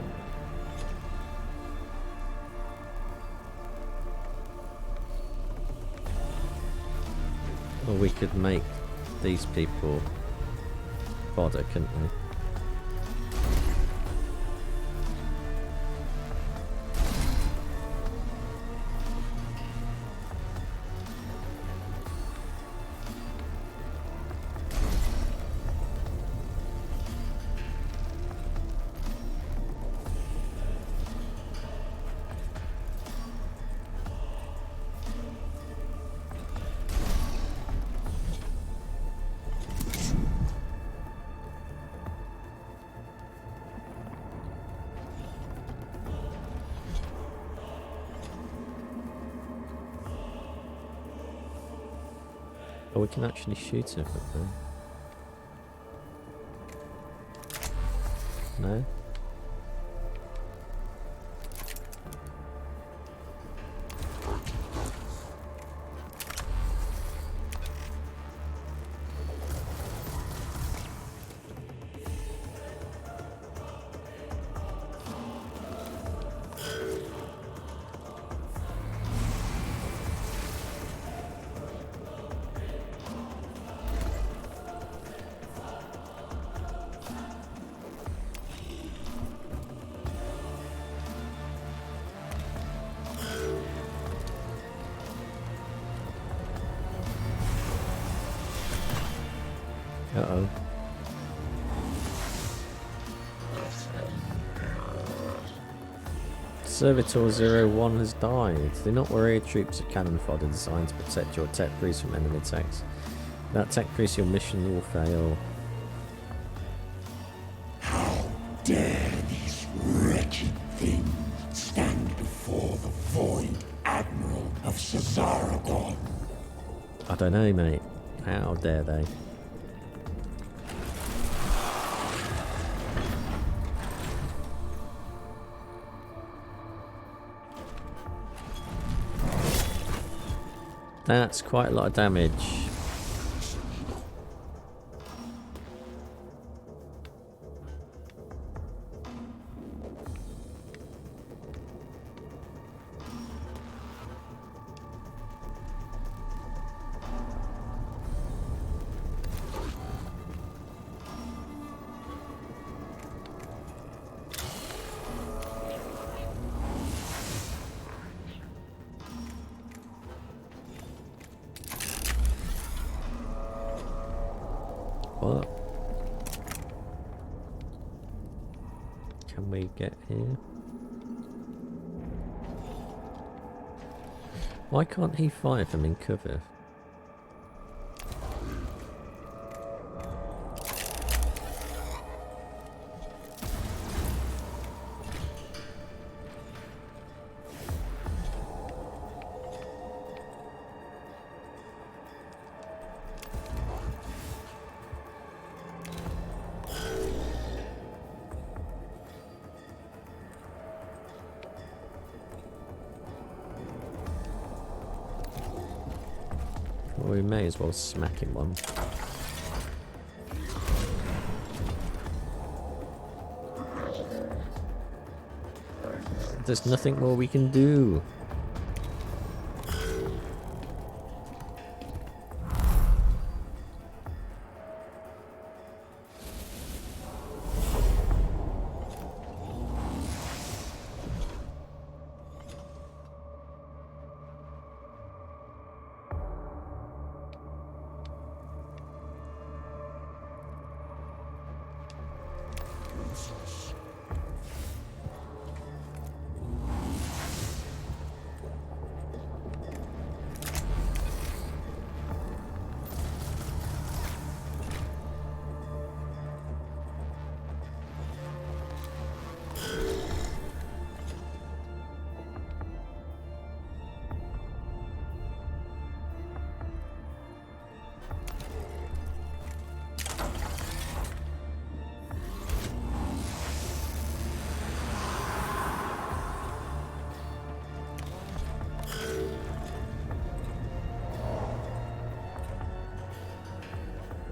S1: Or we could make these people fodder, couldn't we? Oh, we can actually shoot it with them. No? Uh-oh. Servitor 01 has died. Do not worry, troops of cannon fodder designed to protect your tech priest from enemy attacks. Without tech priest, your mission will fail.
S3: How dare these wretched things stand before the Void Admiral of Cesaragon?
S1: I don't know, mate. How dare they? That's quite a lot of damage. What? Can we get here? Why can't he fire from in cover? Well, we may as well smack him one. There's nothing more we can do.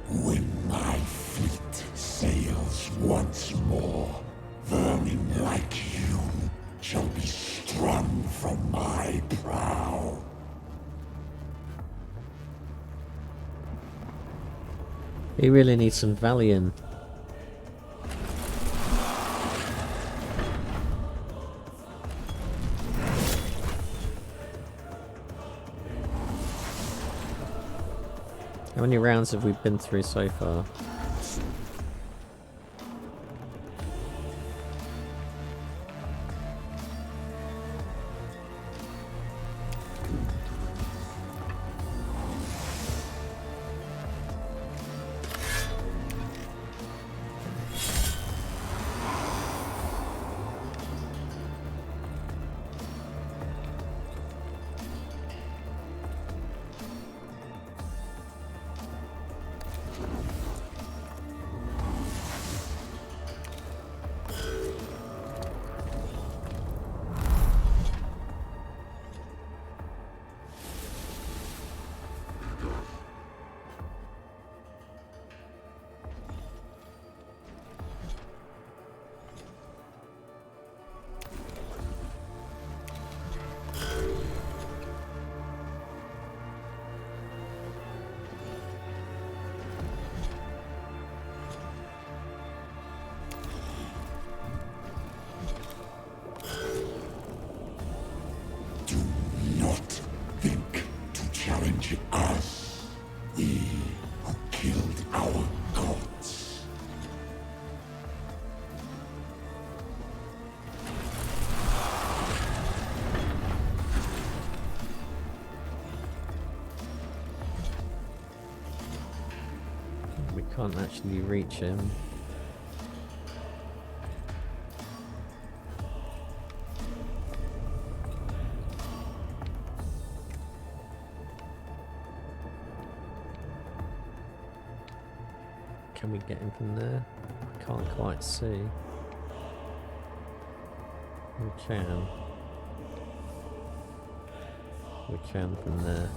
S3: When my fleet sails once more, vermin like you shall be strung from my prow.
S1: He really needs some Valium. How many rounds have we been through so far?
S3: Do not think to challenge us, we who killed our gods.
S1: We can't actually reach him. Can we get him from there? Can't quite see. We can. We can from there.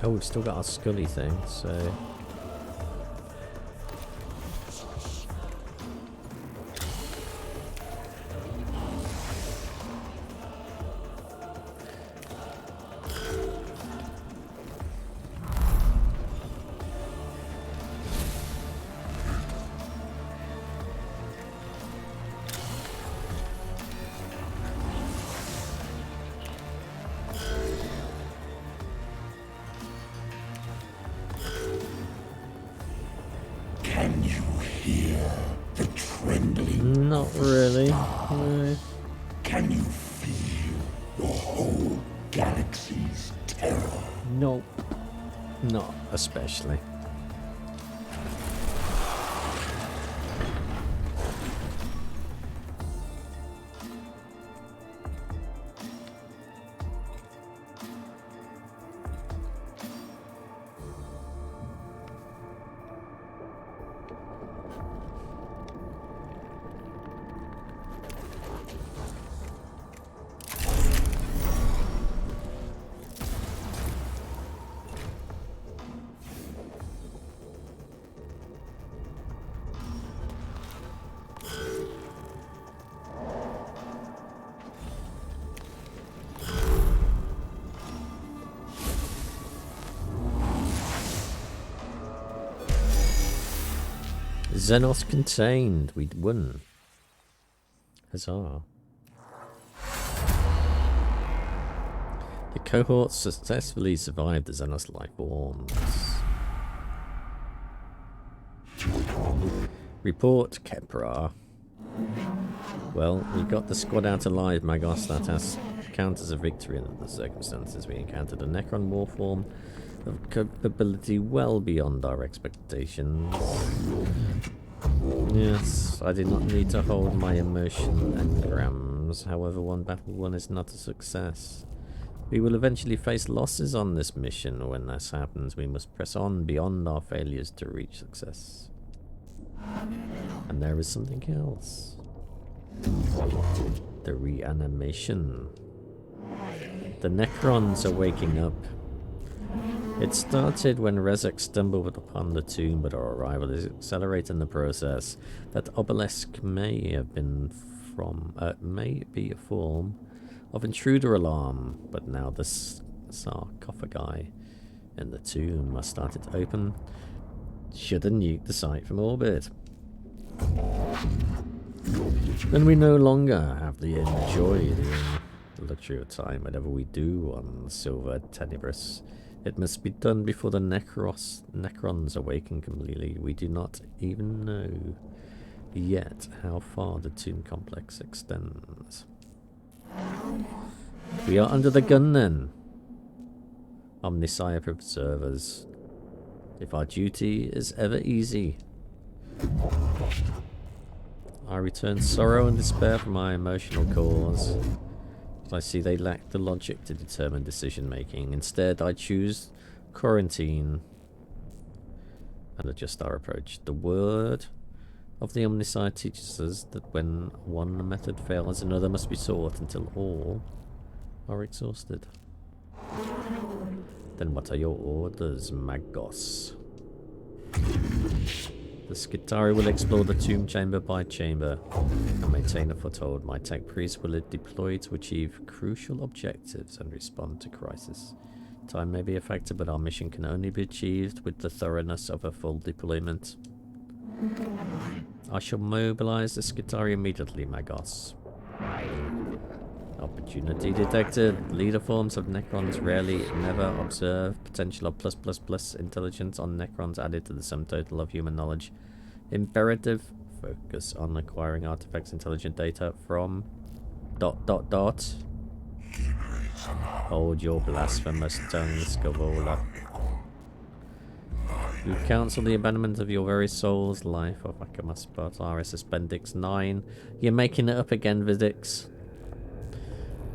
S1: Oh, we've still got our Scully thing, so...
S3: hear the trembling?
S1: Not really. No.
S3: Can you feel your whole galaxy's terror?
S1: Nope. Not especially. Xenos contained. We'd won. Huzzah. The cohort successfully survived the Xenos life forms. Report, Kepra. Well, we got the squad out alive, Magos. That has counted as a victory under the circumstances. We encountered a Necron warform of capability well beyond our expectations. Yes, I did not need to hold my emotion engrams. However, one battle won is not a success. We will eventually face losses on this mission. When this happens, we must press on beyond our failures to reach success. And there is something else. The reanimation. The Necrons are waking up. It started when Rezek stumbled upon the tomb, but our arrival is accelerating the process. That obelisk may have been may be a form of intruder alarm, but now the sarcophagi in the tomb are starting to open. Should have nuked the site from orbit. Then we no longer have the luxury of time. Whatever we do on Silver Tenebris, it must be done before the Necrons awaken completely. We do not even know yet how far the tomb complex extends. We are under the gun then, Omnissiah Preservers. If our duty is ever easy, I return sorrow and despair from my emotional cause. I see they lack the logic to determine decision making. Instead, I choose quarantine and adjust our approach. The word of the Omnissiah teaches us that when one method fails, another must be sought until all are exhausted. Then what are your orders, Magos? The Skitari will explore the tomb chamber by chamber and maintain a foothold. My tech priest will deploy to achieve crucial objectives and respond to crisis. Time may be a factor, but our mission can only be achieved with the thoroughness of a full deployment. I shall mobilize the Skitari immediately, Magos. Opportunity detected. Leader forms of Necrons rarely never observe. Potential of +++ intelligence on Necrons added to the sum total of human knowledge. Imperative. Focus on acquiring artifacts intelligent data from ... Hold your blasphemous tongue, Scavola. You counsel the abandonment of your very soul's life of Akamas RSS Bendix 9. You're making it up again, Vidix.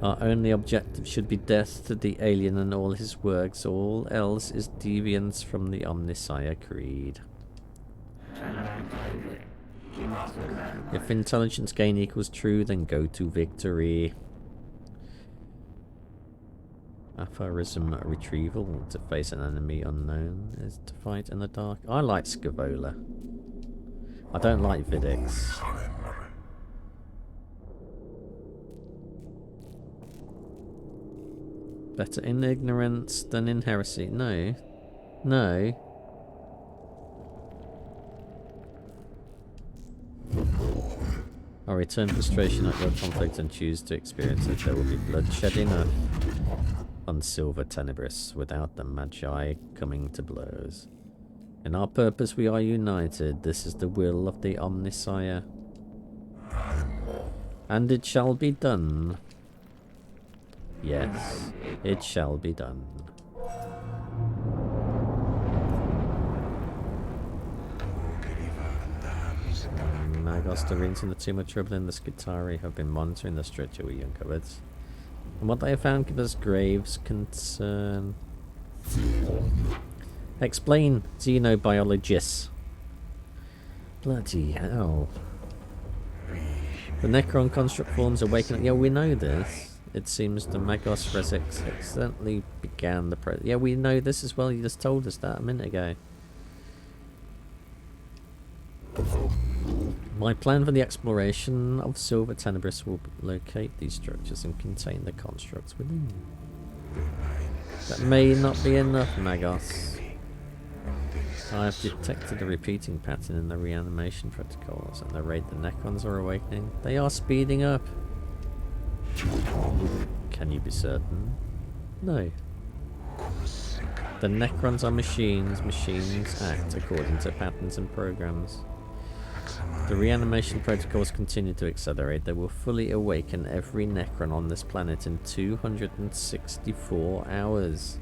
S1: Our only objective should be death to the alien and all his works. All else is deviance from the Omnissiah Creed. If intelligence gain equals true, then go to victory. Aphorism retrieval. To face an enemy unknown is to fight in the dark. I like Scavola. I don't like Vidix. Better in ignorance than in heresy. No. No. I return frustration at your conflict and choose to experience it. There will be bloodshed enough on Silver Tenebris without the Magi coming to blows. In our purpose we are united. This is the will of the Omnisire. And it shall be done. Yes, it shall be done. Magos, the rings and the tomb of trouble in the Skitari have been monitoring the structure we uncovered. And what they have found gives us grave concern. Explain, xenobiologists. Bloody hell. The Necron construct forms awakening. Yeah, we know this. It seems the Magos Resex accidentally began the yeah, we know this as well. You just told us that a minute ago. My plan for the exploration of Silver Tenebris will locate these structures and contain the constructs within. That may not be enough, Magos. I have detected a repeating pattern in the reanimation protocols, and the rate the Necrons are awakening. They are speeding up. Can you be certain? No. The Necrons are machines. Machines act according to patterns and programs. The reanimation protocols continue to accelerate. They will fully awaken every Necron on this planet in 264 hours.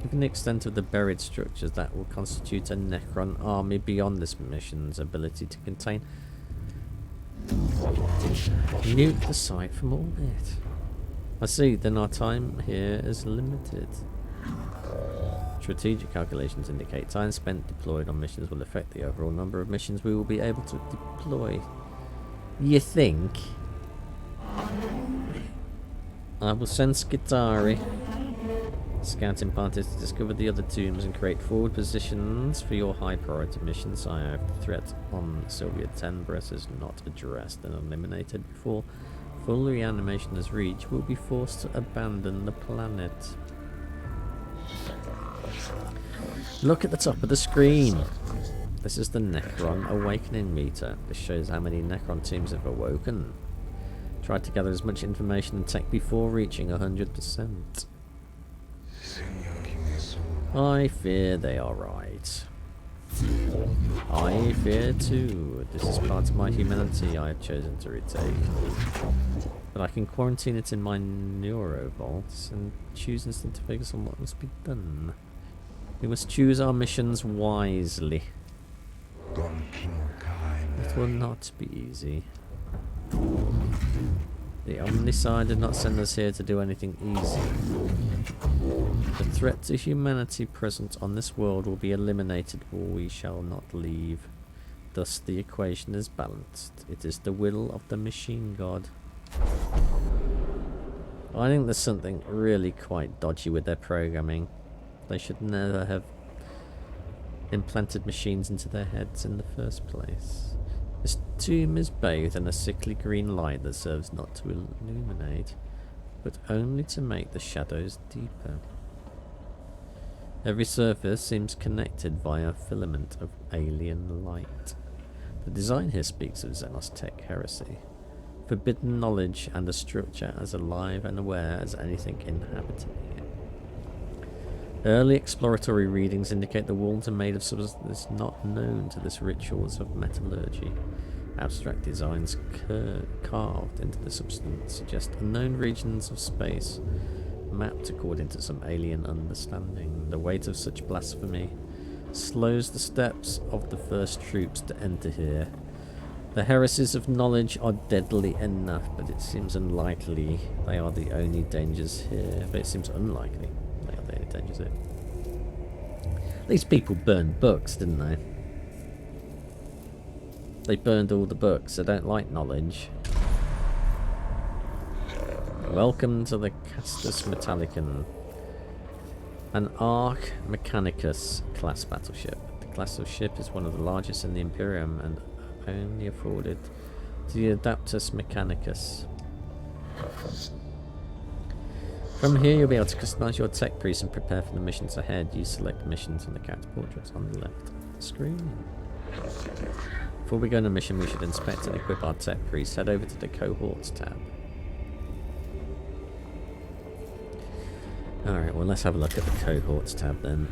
S1: Given the extent of the buried structures, that will constitute a Necron army beyond this mission's ability to contain. Mute the site from orbit. I see, then our time here is limited. Strategic calculations indicate time spent deployed on missions will affect the overall number of missions we will be able to deploy. You think? I will send Skitari scouting parties to discover the other tombs and create forward positions for your high priority missions. I have the threat on Sylvia Tenebris is not addressed and eliminated before full reanimation is reached. We'll be forced to abandon the planet. Look at the top of the screen. This is the Necron awakening meter. This shows how many Necron teams have awoken. Try to gather as much information and tech before reaching 100%. I fear they are right. I fear too. This is part of my humanity I have chosen to retake. But I can quarantine it in my neurovaults and choose instead to focus on what must be done. We must choose our missions wisely. It will not be easy. The Omnisire did not send us here to do anything easy. The threat to humanity present on this world will be eliminated, or we shall not leave. Thus the equation is balanced. It is the will of the machine god. I think there's something really quite dodgy with their programming. They should never have implanted machines into their heads in the first place. This tomb is bathed in a sickly green light that serves not to illuminate, but only to make the shadows deeper. Every surface seems connected via a filament of alien light. The design here speaks of Xenos tech heresy, forbidden knowledge, and a structure as alive and aware as anything inhabiting it. Early exploratory readings indicate the walls are made of substances not known to this rituals of metallurgy. Abstract designs carved into the substance suggest unknown regions of space, mapped according to some alien understanding. The weight of such blasphemy slows the steps of the first troops to enter here. The heresies of knowledge are deadly enough, but it seems unlikely they are the only dangers here. But it seems unlikely they are the only dangers here. These people burned books, didn't they? They burned all the books. They don't like knowledge. Welcome to the Castus Metallicum, an Arch Mechanicus class battleship. The class of ship is one of the largest in the Imperium and only afforded to the Adeptus Mechanicus. From here you'll be able to customize your tech priest and prepare for the missions ahead. You select missions in the character portraits on the left of the screen. Before we go on a mission, we should inspect and equip our tech priest. Head over to the cohorts tab. Alright, well let's have a look at the cohorts tab then.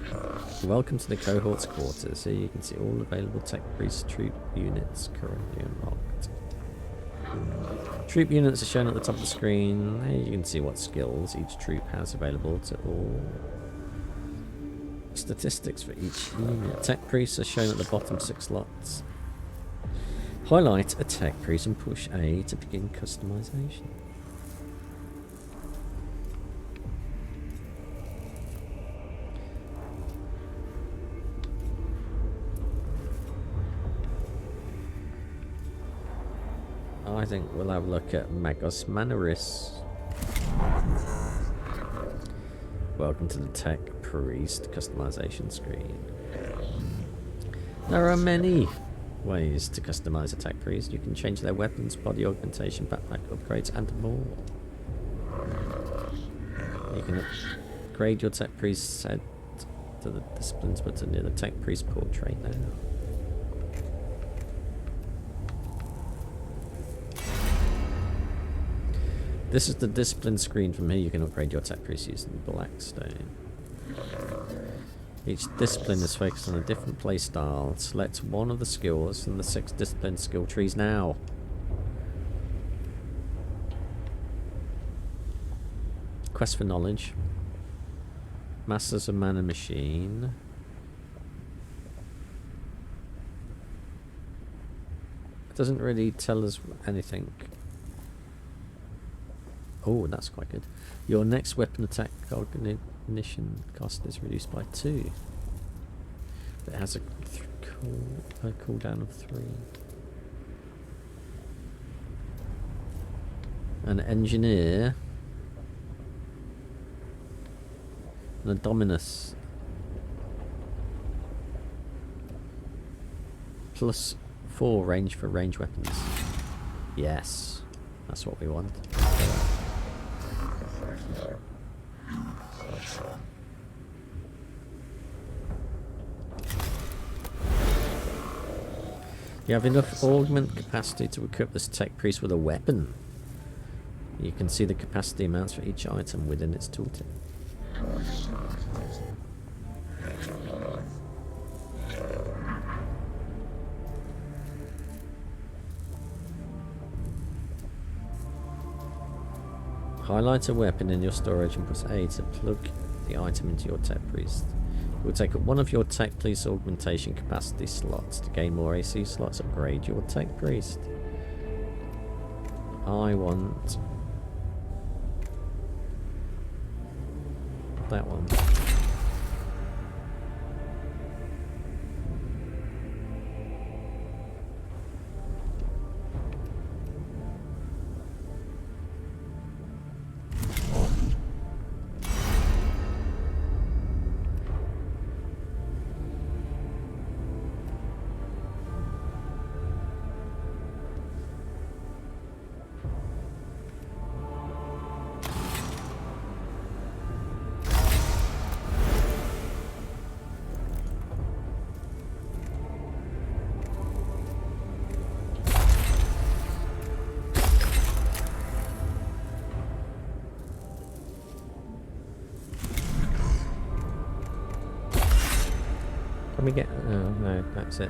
S1: Welcome to the cohorts quarters. Here you can see all available tech priest troop units currently unlocked. Troop units are shown at the top of the screen. Here you can see what skills each troop has available to all. Statistics for each unit. Tech priests are shown at the bottom 6 slots. Highlight a tech priest and push A to begin customization. I think we'll have a look at Mechanicus. Welcome to the Tech Priest customization screen. There are many ways to customize a Tech Priest. You can change their weapons, body augmentation, backpack upgrades, and more. You can upgrade your Tech Priest set to the disciplines button near the Tech Priest portrait now. This is the discipline screen. From here you can upgrade your tech priest using Blackstone. Each discipline is focused on a different playstyle. Select one of the skills from the 6 discipline skill trees now. Quest for knowledge. Masters of man and machine. It doesn't really tell us anything. Oh, that's quite good. Your next weapon attack cognition cost is reduced by 2. But it has a cooldown of 3. An engineer. And a dominus. Plus 4 range for range weapons. Yes, that's what we want. You have enough augment capacity to equip this tech priest with a weapon. You can see the capacity amounts for each item within its tooltip. Highlight a weapon in your storage and press A to plug the item into your tech priest. It will take up one of your tech priest augmentation capacity slots. To gain more AC slots, upgrade your tech priest. I want that one. Can we get... oh no, that's it.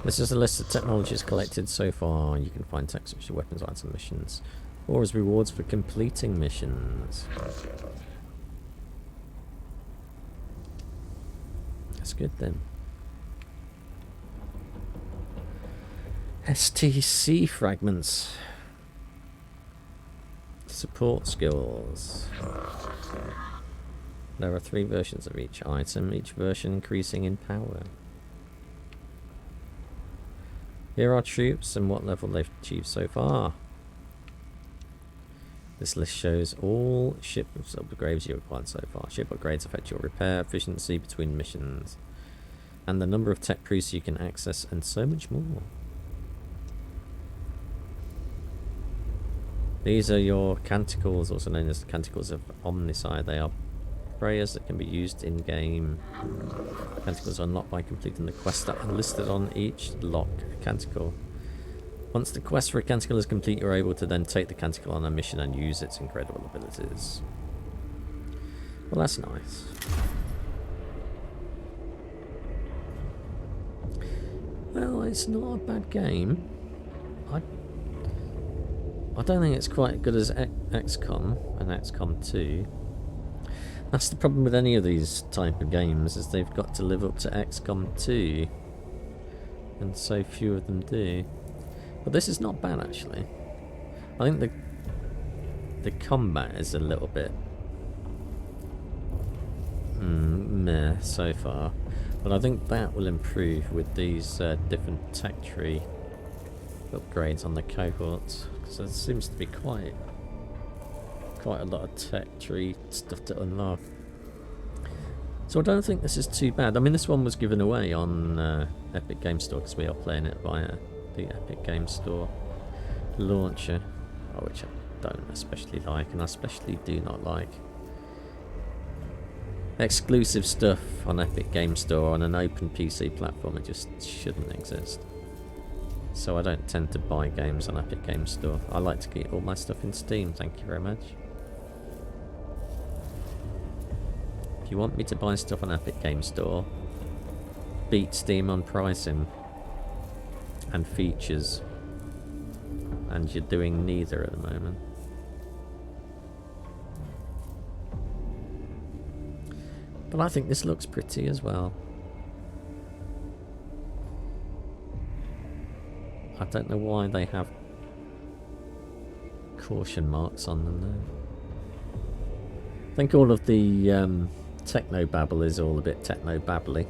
S1: This is a list of technologies collected so far. You can find tech such as weapons, items, missions, or as rewards for completing missions. That's good then. STC fragments. Support skills. There are 3 versions of each item, each version increasing in power. Here are troops and what level they've achieved so far. This list shows all ship upgrades you've acquired so far. Ship upgrades affect your repair efficiency between missions, and the number of tech priests you can access, and so much more. These are your canticles, also known as the canticles of Omnicide. They are prayers that can be used in-game. Canticles are unlocked by completing the quests that are listed on each lock canticle. Once the quest for a canticle is complete, you're able to then take the canticle on a mission and use its incredible abilities. Well, that's nice. Well, it's not a bad game. I don't think it's quite as good as XCOM and XCOM 2. That's the problem with any of these type of games, is they've got to live up to XCOM 2. And so few of them do. But this is not bad, actually. I think the combat is a little bit meh so far. But I think that will improve with these different tech tree upgrades on the cohorts. Because there seems to be quite a lot of tech tree stuff to unlock. So I don't think this is too bad. I mean, this one was given away on Epic Game Store because we are playing it via the Epic Game Store launcher, which I don't especially like, and I especially do not like exclusive stuff on Epic Game Store on an open PC platform. It just shouldn't exist. So I don't tend to buy games on Epic Game Store. I like to keep all my stuff in Steam, thank you very much. If you want me to buy stuff on Epic Game Store, beat Steam on pricing and features, and you're doing neither at the moment. But I think this looks pretty as well. I don't know why they have caution marks on them though. I think all of the techno-babble is all a bit techno-babbly.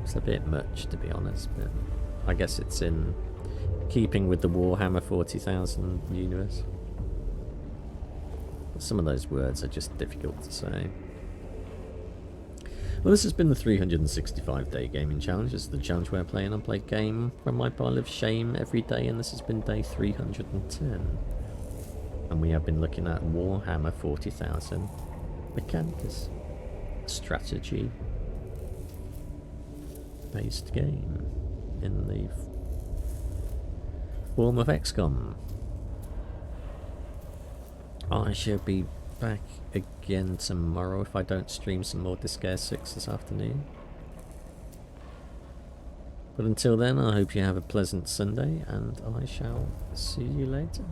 S1: It's a bit much, to be honest, but I guess it's in keeping with the Warhammer 40,000 universe. But some of those words are just difficult to say. Well, this has been the 365-day gaming challenge. This is the challenge where I play an unplayed game from my pile of shame every day, and this has been day 310. And we have been looking at Warhammer 40,000 Mechanicus strategy based game in the form of XCOM. I shall be back again tomorrow if I don't stream some more Disgaea 6 this afternoon. But until then, I hope you have a pleasant Sunday, and I shall see you later.